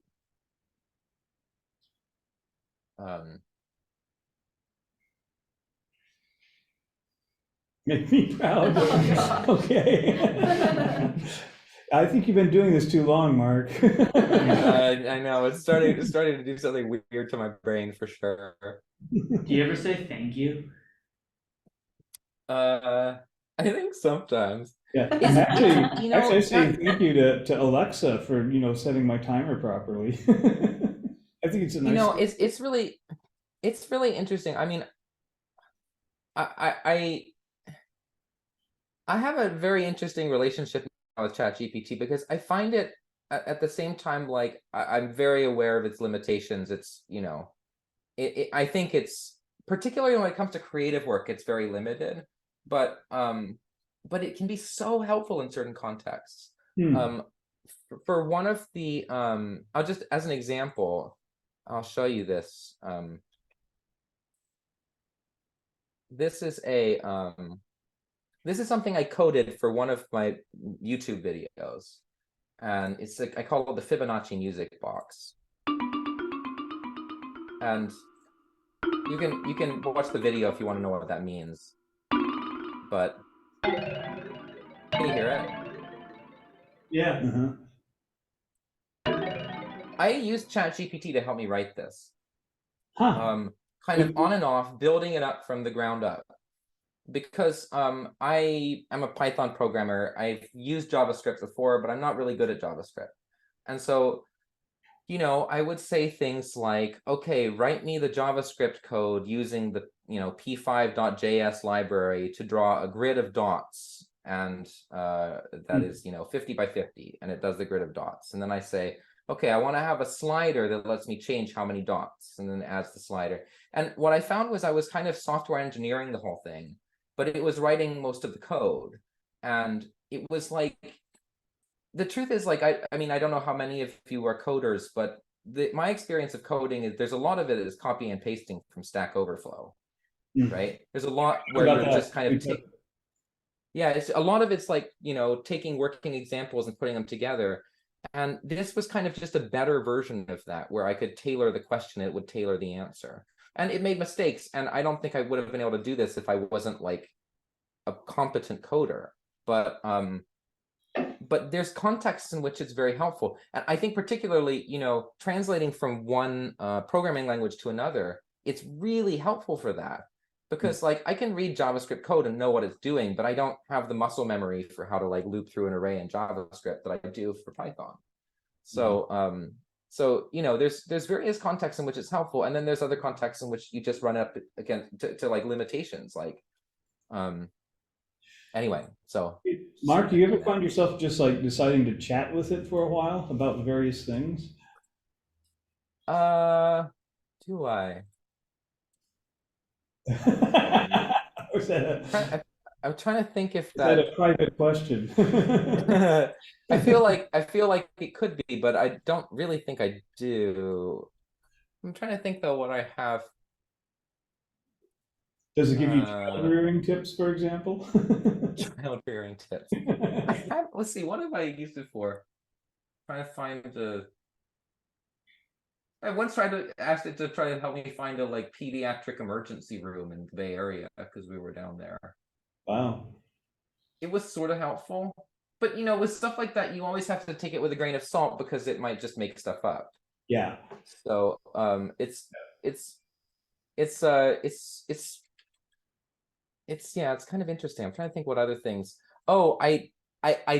Make me proud. Oh, God. Okay. I think you've been doing this too long, Mark. I know it's starting to do something weird to my brain for sure. Do you ever say thank you? I think sometimes. Yeah, It's- actually, you know, I say thank you to Alexa for, setting my timer properly. I think it's a nice. You know, it's really interesting. I mean, I have a very interesting relationship with ChatGPT because I find it at the same time like I'm very aware of its limitations. It's I think it's particularly when it comes to creative work, it's very limited, but it can be so helpful in certain contexts. For one of the I'll just as an example, I'll show you this. This is a this is something I coded for one of my YouTube videos, and it's like I call it the Fibonacci music box. And you can watch the video if you want to know what that means. But can you hear it? Yeah. I used ChatGPT to help me write this. Huh. Kind of on and off, building it up from the ground up. Because I am a Python programmer. I've used JavaScript before, but I'm not really good at JavaScript. And so, I would say things like, okay, write me the JavaScript code using the, p5.js library to draw a grid of dots. And that is, 50 by 50, and it does the grid of dots. And then I say, okay, I want to have a slider that lets me change how many dots, and then it adds the slider. And what I found was I was kind of software engineering the whole thing, but it was writing most of the code. And it was like, the truth is, like, I mean, I don't know how many of you are coders, but my experience of coding is there's a lot of it is copy and pasting from Stack Overflow, right? There's a lot where you're just kind of yeah, it's a lot of it's like, taking working examples and putting them together. And this was kind of just a better version of that, where I could tailor the question, it would tailor the answer. And it made mistakes, and I don't think I would have been able to do this if I wasn't like a competent coder. But there's contexts in which it's very helpful. And I think particularly, translating from one programming language to another, it's really helpful for that. Because like I can read JavaScript code and know what it's doing, but I don't have the muscle memory for how to like loop through an array in JavaScript that I do for Python. So there's various contexts in which it's helpful, and then there's other contexts in which you just run up against to like limitations. Like anyway, so Mark, do you ever find yourself just like deciding to chat with it for a while about various things? Do I? Or is that I'm trying to think if is that a private question? I feel like it could be, but I don't really think I do. I'm trying to think though what I have. Does it give you child rearing tips, for example? Child rearing tips. Let's see, what have I used it for? Trying to find the. I once tried to ask it to try to help me find a like pediatric emergency room in the Bay Area because we were down there. Wow. It was sort of helpful, but with stuff like that, you always have to take it with a grain of salt because it might just make stuff up. Yeah. So it's kind of interesting. I'm trying to think what other things. Oh, I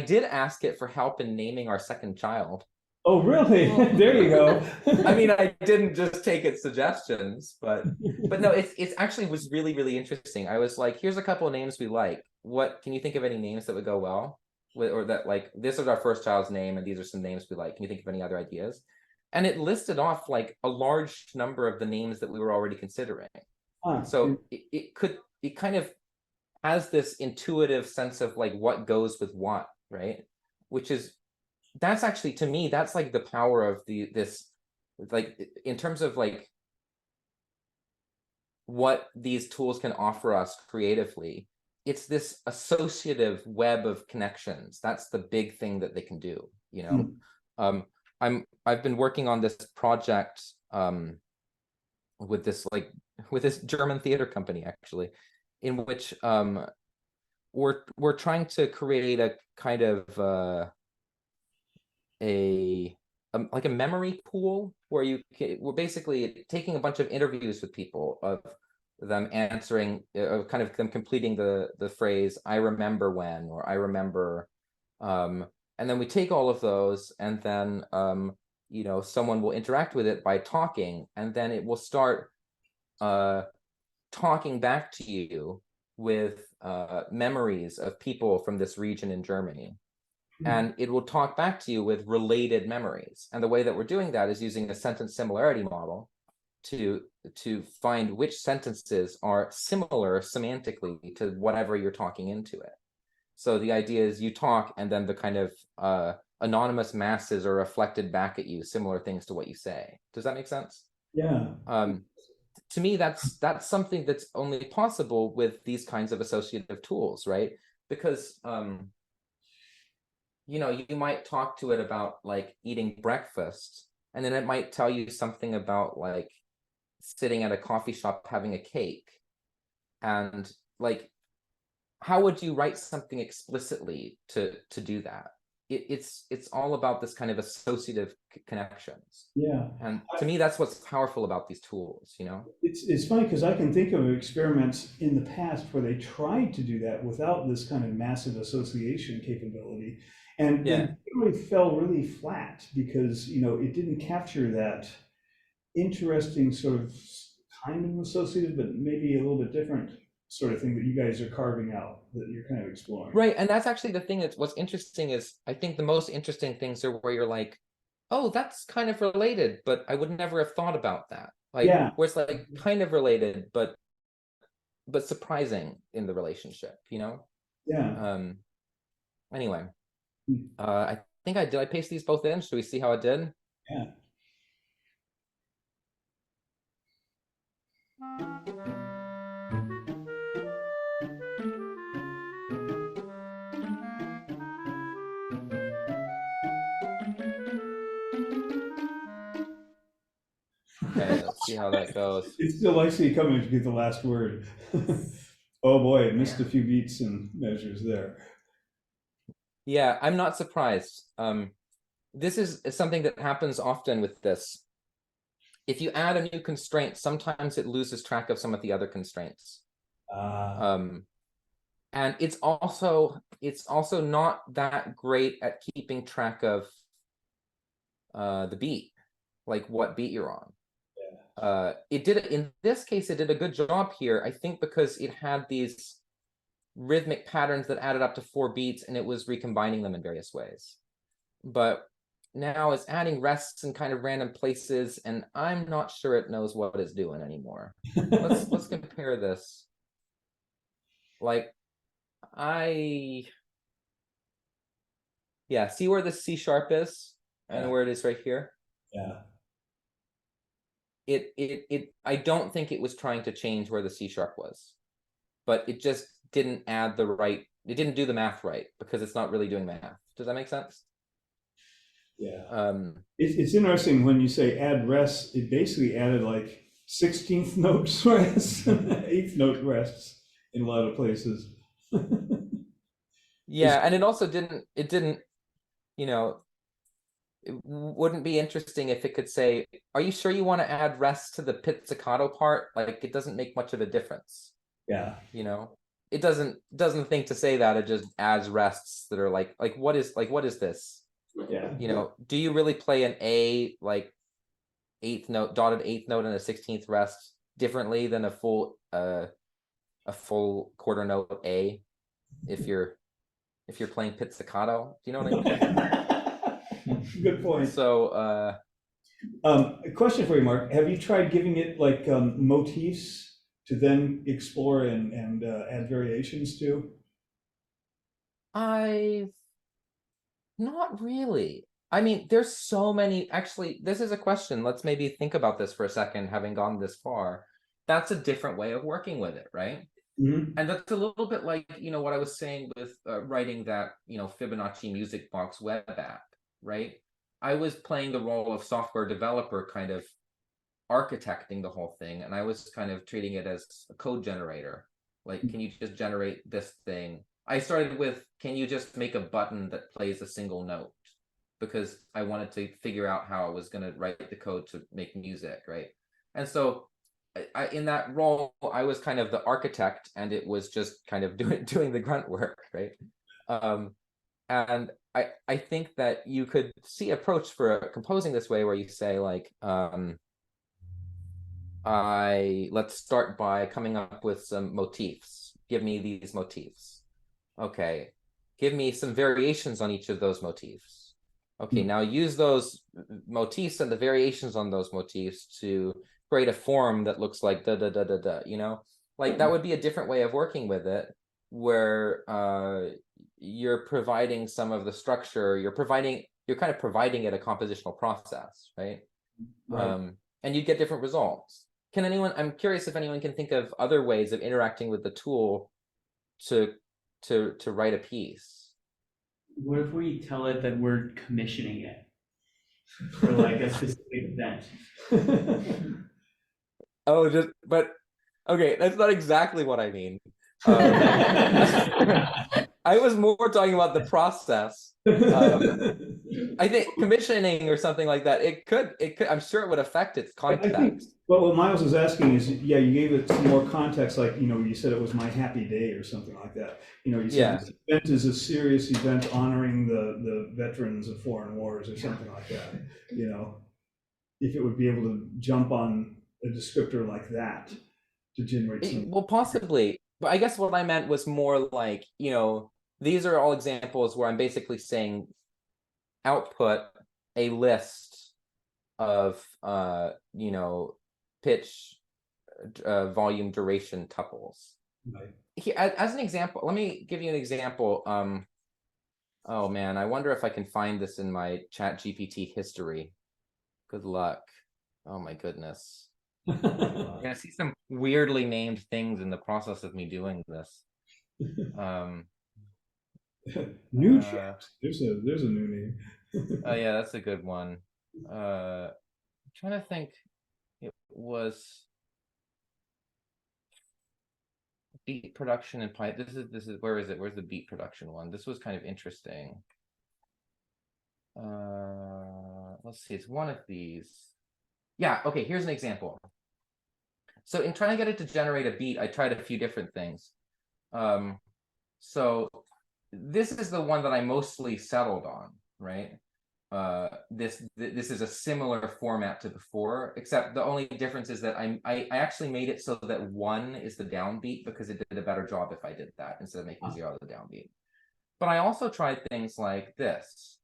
did ask it for help in naming our second child. Oh, really? There you go. I mean, I didn't just take its suggestions, but no, it's actually was really, really interesting. I was like, here's a couple of names we like. What can you think of any names that would go well? or that like this is our first child's name and these are some names we like. Can you think of any other ideas? And it listed off like a large number of the names that we were already considering. So it kind of has this intuitive sense of like what goes with what, right? Which is, that's actually, to me, that's like the power of this, like in terms of like what these tools can offer us creatively. It's this associative web of connections. That's the big thing that they can do, you know. I've been working on this project with this German theater company actually, in which we're trying to create a kind of like a memory pool where we're basically taking a bunch of interviews with people of them answering, kind of them completing the phrase "I remember when" or "I remember," and then we take all of those, and then you know, someone will interact with it by talking, and then it will start talking back to you with memories of people from this region in Germany. And it will talk back to you with related memories. And the way that we're doing that is using a sentence similarity model to find which sentences are similar semantically to whatever you're talking into it. So the idea is you talk, and then the kind of anonymous masses are reflected back at you, similar things to what you say. Does that make sense? Yeah. To me, that's something that's only possible with these kinds of associative tools, right? Because you know, you might talk to it about like eating breakfast, and then it might tell you something about like sitting at a coffee shop having a cake. And like, how would you write something explicitly to do that? It's all about this kind of associative connections. Yeah. And to me, that's what's powerful about these tools, you know? It's funny because I can think of experiments in the past where they tried to do that without this kind of massive association capability. And Yeah. they really fell really flat because, you know, it didn't capture that interesting sort of kind of associative, but maybe a little bit different sort of thing that you guys are carving out, that you're kind of exploring. Right. And that's actually the thing that's what's interesting is I think the most interesting things are where you're like, oh, that's kind of related, but I would never have thought about that. Like, Yeah. where it's like kind of related, but surprising in the relationship, you know? Yeah. Anyway, I think I paste these both in? Should we see how it did? Yeah. Okay, let's see how that goes. It still likes to come if you get the last word. Oh boy, it missed a few beats and measures there. Yeah, I'm not surprised. This is something that happens often with this. If you add a new constraint, sometimes it loses track of some of the other constraints. And it's also not that great at keeping track of the beat, like what beat you're on. It did, in this case, it did a good job here, I think, because it had these rhythmic patterns that added up to 4 beats, and it was recombining them in various ways. But now it's adding rests in kind of random places, and I'm not sure it knows what it's doing anymore. Let's compare this. Like, yeah, see where the C sharp is and where it is right here? Yeah. I don't think it was trying to change where the C sharp was, but it just didn't add it didn't do the math right because it's not really doing math. Does that make sense? Yeah. It's interesting when you say add rests, it basically added like 16th note rests, 8th note rests in a lot of places. Yeah, and it also didn't, you know, it wouldn't be interesting if it could say, are you sure you want to add rests to the pizzicato part? Like, it doesn't make much of a difference. Yeah. You know, it doesn't think to say that. It just adds rests that are like what is this? Yeah. You know, do you really play an A like 8th note, dotted 8th note and a 16th rest differently than a full quarter note A if you're if you're playing pizzicato. Do you know what I mean? Good point. So A question for you, Mark. Have you tried giving it like motifs to then explore and add variations to? Not really. I mean, there's so many. Actually, this is a question. Let's maybe think about this for a second, having gone this far. That's a different way of working with it, right? Mhm. And that's a little bit like, what I was saying with writing that, Fibonacci music box web app, right? I was playing the role of software developer, kind of architecting the whole thing, and I was kind of treating it as a code generator. Like, can you just generate this thing? I started with, can you just make a button that plays a single note? Because I wanted to figure out how I was going to write the code to make music, right? And so in that role, I was kind of the architect, and it was just kind of doing the grunt work, right? And I think that you could see approach for composing this way, where you say like, let's start by coming up with some motifs. Give me these motifs. Okay, give me some variations on each of those motifs. Okay, now use those motifs and the variations on those motifs to create a form that looks like da da da da da, like that would be a different way of working with it, where you're providing some of the structure, you're kind of providing it a compositional process, right? And you'd get different results. I'm curious if anyone can think of other ways of interacting with the tool to write a piece. What if we tell it that we're commissioning it for like a specific event? But okay, that's not exactly what I mean. I was more talking about the process. I think commissioning or something like that, it could, I'm sure it would affect its context. I think, well, what Miles is asking is, yeah, you gave it some more context, like, you said it was my happy day or something like that. You said this event is a serious event honoring the veterans of foreign wars or something like that. If it would be able to jump on a descriptor like that to generate some. Well, possibly, but I guess what I meant was more like, these are all examples where I'm basically saying output a list of pitch, volume, duration tuples. Right. Here, as an example, let me give you an example. Oh man, I wonder if I can find this in my ChatGPT history. Good luck. Oh my goodness. You're gonna see some weirdly named things in the process of me doing this. New chat. There's a new name. Oh yeah, that's a good one. I'm trying to think. It was beat production and pipe. This is where is it? Where's the beat production one? This was kind of interesting. Let's see. It's one of these. Yeah. Okay. Here's an example. So in trying to get it to generate a beat, I tried a few different things. So this is the one that I mostly settled on, right? This is a similar format to before, except the only difference is that I actually made it so that 1 is the downbeat, because it did a better job if I did that instead of making 0 the downbeat. But I also tried things like this,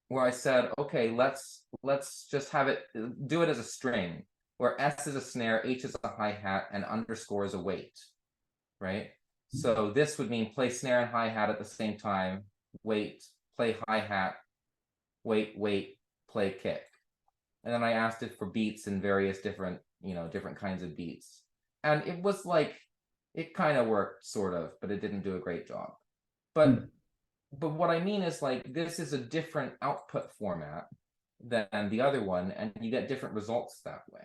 where I said, okay, let's just have it, do it as a string, where S is a snare, H is a hi-hat, and underscore is a wait, right? So this would mean play snare and hi-hat at the same time, wait, play hi-hat, wait, play kick. And then I asked it for beats in various different kinds of beats. And it was like, it kind of worked sort of, but it didn't do a great job. But what I mean is, like, this is a different output format than the other one, and you get different results that way.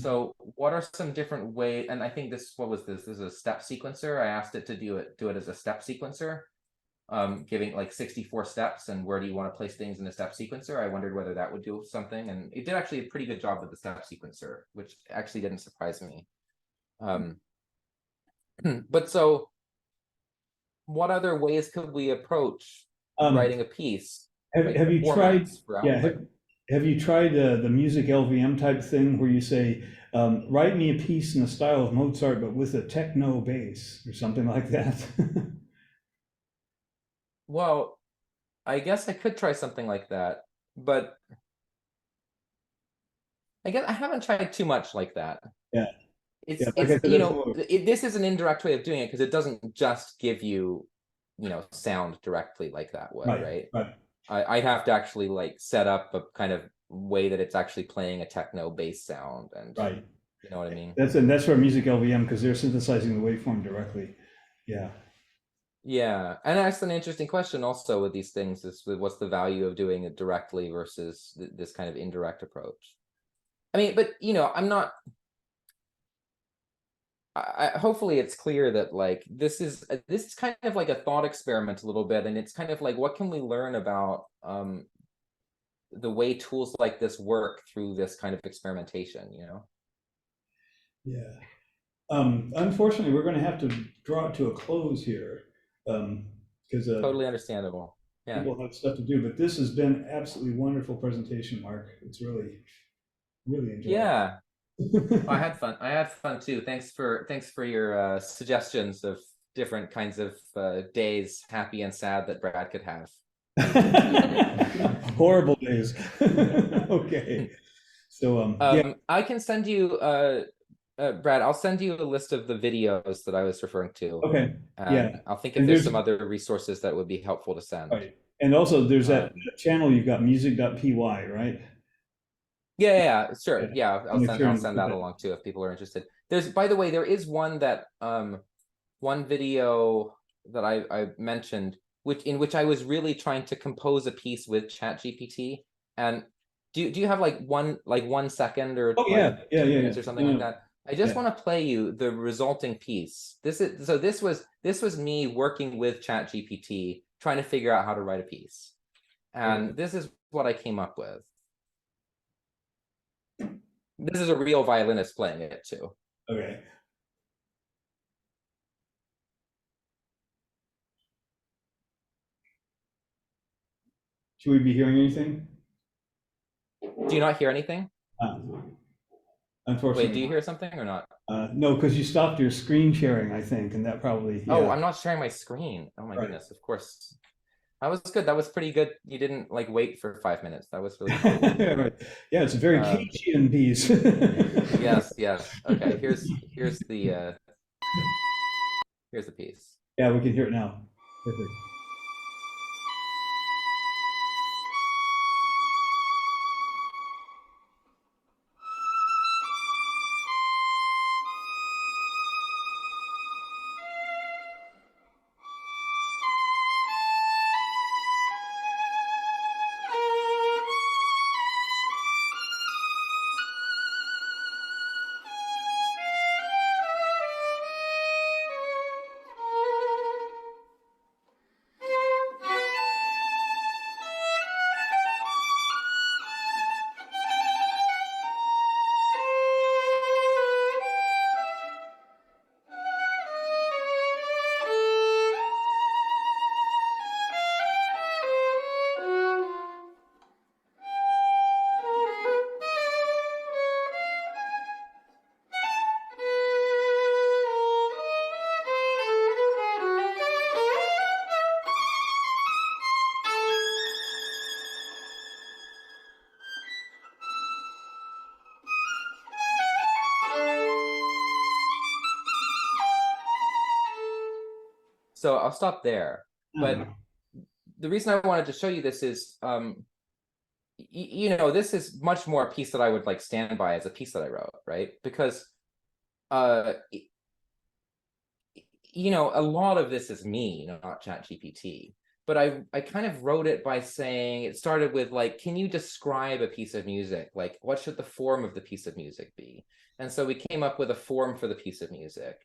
So what are some different ways? And I think this is a step sequencer. I asked it to do it as a step sequencer, giving like 64 steps, and where do you want to place things in a step sequencer. I wondered whether that would do something, and it did actually a pretty good job with the step sequencer, which actually didn't surprise me. But so what other ways could we approach writing a piece? Have you tried? Yeah. Have you tried the music LVM type thing, where you say, write me a piece in the style of Mozart, but with a techno bass or something like that? Well, I guess I could try something like that, but I guess I haven't tried too much like that. Yeah. It's Yeah, like I it's said, you that's know what- this is an indirect way of doing it because it doesn't just give you sound directly like that would, right? right. I'd have to actually like set up a kind of way that it's actually playing a techno bass sound, and Right. you know what I mean? That's where Music LVM, because they're synthesizing the waveform directly. Yeah. Yeah, and that's an interesting question also with these things is what's the value of doing it directly versus this kind of indirect approach. I mean, but I'm not. Hopefully it's clear that like this is kind of like a thought experiment a little bit, and it's kind of like what can we learn about the way tools like this work through this kind of experimentation, Yeah. Unfortunately, we're going to have to draw it to a close here because Totally understandable. Yeah. people have stuff to do. But this has been absolutely wonderful presentation, Mark. It's really, really enjoyable. Yeah. I had fun. I had fun too. Thanks for your suggestions of different kinds of days, happy and sad, that Brad could have. Horrible days. Okay. So yeah. I can send you Brad, I'll send you a list of the videos that I was referring to. Okay. Yeah. I'll think if And there's there's- some other resources that would be helpful to send. Right. And also there's that channel you've got, music.py, right? Yeah, sure. Yeah. I'll Make sure I'll you send put that that- along too if people are interested. There's, by the way, there is one that one video that I mentioned in which I was really trying to compose a piece with ChatGPT. And do you have like 1 second or Oh, yeah. like Yeah, 2 yeah, minutes yeah. or something like that? I just want to play you the resulting piece. This was me working with ChatGPT trying to figure out how to write a piece. And this is what I came up with. This is a real violinist playing it too. Okay. Should we be hearing anything? Do you not hear anything? Unfortunately. Wait, do you hear something or not? No, because you stopped your screen sharing, I think, and that probably. Oh, Yeah. I'm not sharing my screen. Oh my Right. goodness, of course. That was good. That was pretty good. You didn't like wait for 5 minutes. That was really cool. Right. Yeah, it's a very Cajun piece. Yes. Okay, here's the piece. Yeah, we can hear it now. Perfect. So I'll stop there. But the reason I wanted to show you this is, this is much more a piece that I would like stand by as a piece that I wrote, right? Because, a lot of this is me, not ChatGPT. But I kind of wrote it by saying, it started with like, can you describe a piece of music? Like, what should the form of the piece of music be? And so we came up with a form for the piece of music.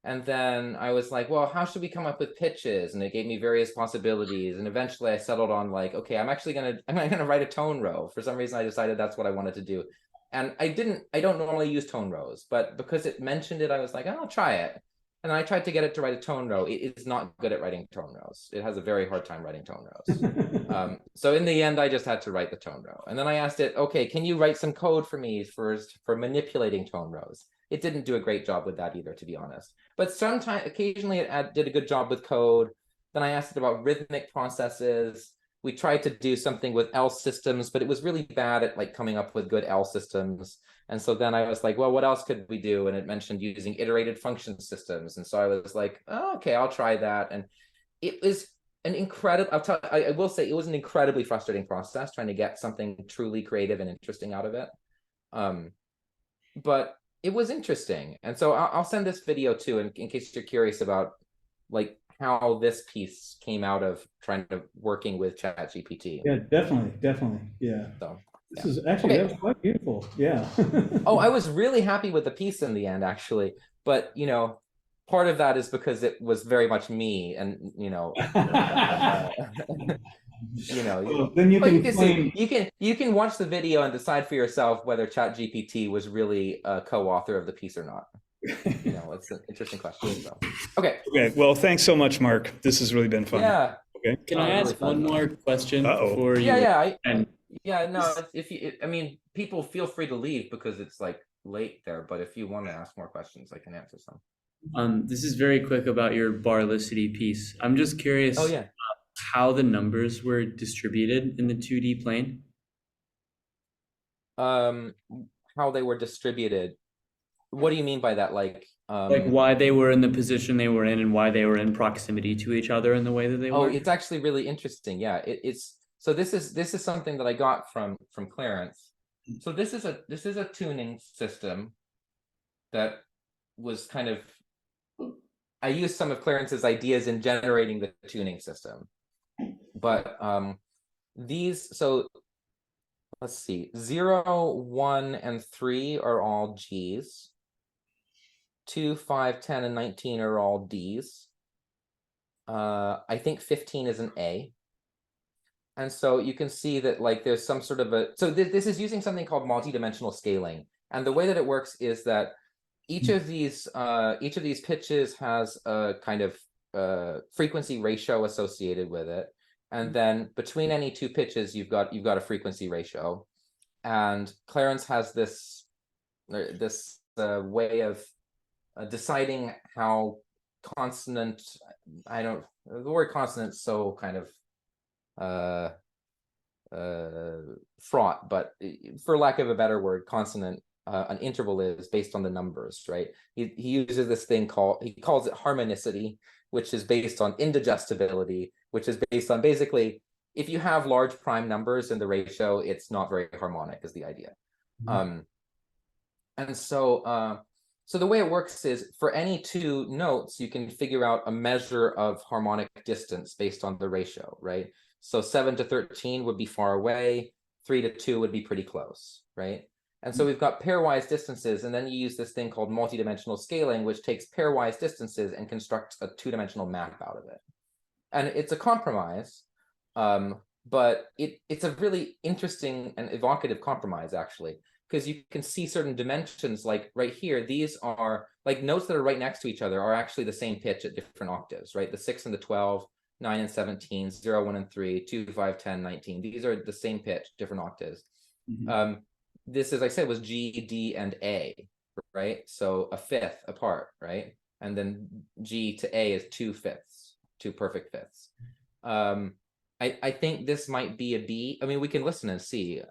And then I was like, well, how should we come up with pitches? And it gave me various possibilities. And eventually I settled on like, okay, I'm gonna write a tone row. For some reason, I decided that's what I wanted to do. And I don't normally use tone rows, but because it mentioned it, I was like, oh, I'll try it. And I tried to get it to write a tone row. It is not good at writing tone rows. It has a very hard time writing tone rows. So in the end, I just had to write the tone row. And then I asked it, okay, can you write some code for me for manipulating tone rows? It didn't do a great job with that either, to be honest. But occasionally it did a good job with code. Then I asked it about rhythmic processes. We tried to do something with L systems, but it was really bad at like coming up with good L systems. And so then I was like, well, what else could we do? And it mentioned using iterated function systems. And so I was like, oh, okay, I'll try that. And it was an incredible, I will say it was an incredibly frustrating process trying to get something truly creative and interesting out of it. But it was interesting. And so I'll send this video too, in case you're curious about like how this piece came out of trying to working with ChatGPT. Yeah, definitely. Yeah. So This is actually, Okay. that was quite beautiful. Yeah. Oh, I was really happy with the piece in the end, actually. But, you know, part of that is because it was very much me and, you know, you know, Well, then you but can you can claim, see, you can watch the video and decide for yourself whether ChatGPT was really a co-author of the piece or not. You know, it's an interesting question. So, okay. okay, well, thanks so much, Mark. This has really been fun. Yeah. Okay. Can Oh, I really ask fun. one more question Uh-oh. before you? Yeah. And No, if you, I mean, people feel free to leave because it's like late there, but if you want to ask more questions, I can answer some. this is very quick about your Barlicity piece. I'm just curious Oh, yeah. how the numbers were distributed in the 2D plane. How they were distributed. What do you mean by that? Like why they were in the position they were in and why they were in proximity to each other in the way that they oh, were? it's actually really interesting. Yeah, it's so this is something that I got from Clarence. So this is a tuning system that was kind of, I used some of Clarence's ideas in generating the tuning system. But these, so let's see, 0, 1, and 3 are all G's. 2, 5, 10, and 19 are all D's. I think 15 is an A. And so you can see that like there's some sort of a, so this is using something called multidimensional scaling. And the way that it works is that each of these pitches has a kind of frequency ratio associated with it. And then between any two pitches, you've got a frequency ratio. And Clarence has this way of deciding how consonant, the word consonant is so kind of fraught, but for lack of a better word, consonant, an interval is based on the numbers, right? He uses this thing he calls it harmonicity, which is based on indigestibility, which is based on basically, if you have large prime numbers in the ratio, it's not very harmonic is the idea. And so so the way it works is for any two notes, you can figure out a measure of harmonic distance based on the ratio, right? So 7 to 13 would be far away, 3 to 2 would be pretty close, right? And so we've got pairwise distances, and then you use this thing called multidimensional scaling, which takes pairwise distances and constructs a two-dimensional map out of it. And it's a compromise, but it's a really interesting and evocative compromise, actually, because you can see certain dimensions, like right here, these are like notes that are right next to each other are actually the same pitch at different octaves, right? The 6 and the 12, 9 and 17, 0, 1 and 3, 2, 5, 10, 19. These are the same pitch, different octaves. This, as I said, was G, D, and A, right? So a fifth apart, right? And then G to A is 2/5, 2 perfect fifths. I think this might be a B. I mean, we can listen and see.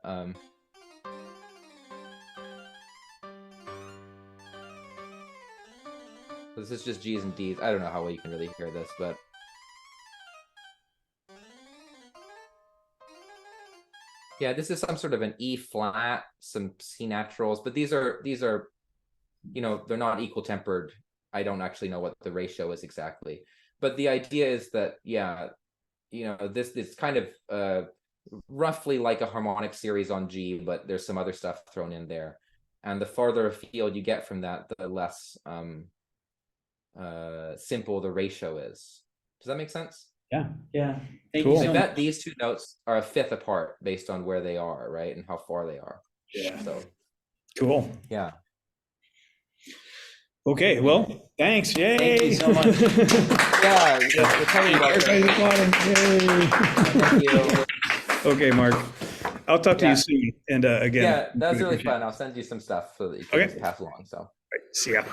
This is just G's and D's. I don't know how well you can really hear this, but yeah, this is some sort of an E flat, some C naturals, but these are, you know, they're not equal tempered. I don't actually know what the ratio is exactly, but the idea is that, yeah, you know, this is kind of roughly like a harmonic series on G, but there's some other stuff thrown in there. And the farther afield you get from that, the less simple the ratio is. Does that make sense? Yeah. Thank Cool. you I so bet much. these two notes are a fifth apart based on where they are, right? And how far they are. Yeah. So, Cool. yeah. Okay, well, thanks. Yay. Thank you so much. Yeah, we're talking about Everybody's applauding. Yay. Thank you. Okay, Mark. I'll talk to Yeah. you soon. And again, Yeah, that was really appreciate it. fun. I'll send you some stuff so that you can Okay. just pass along. So. See ya.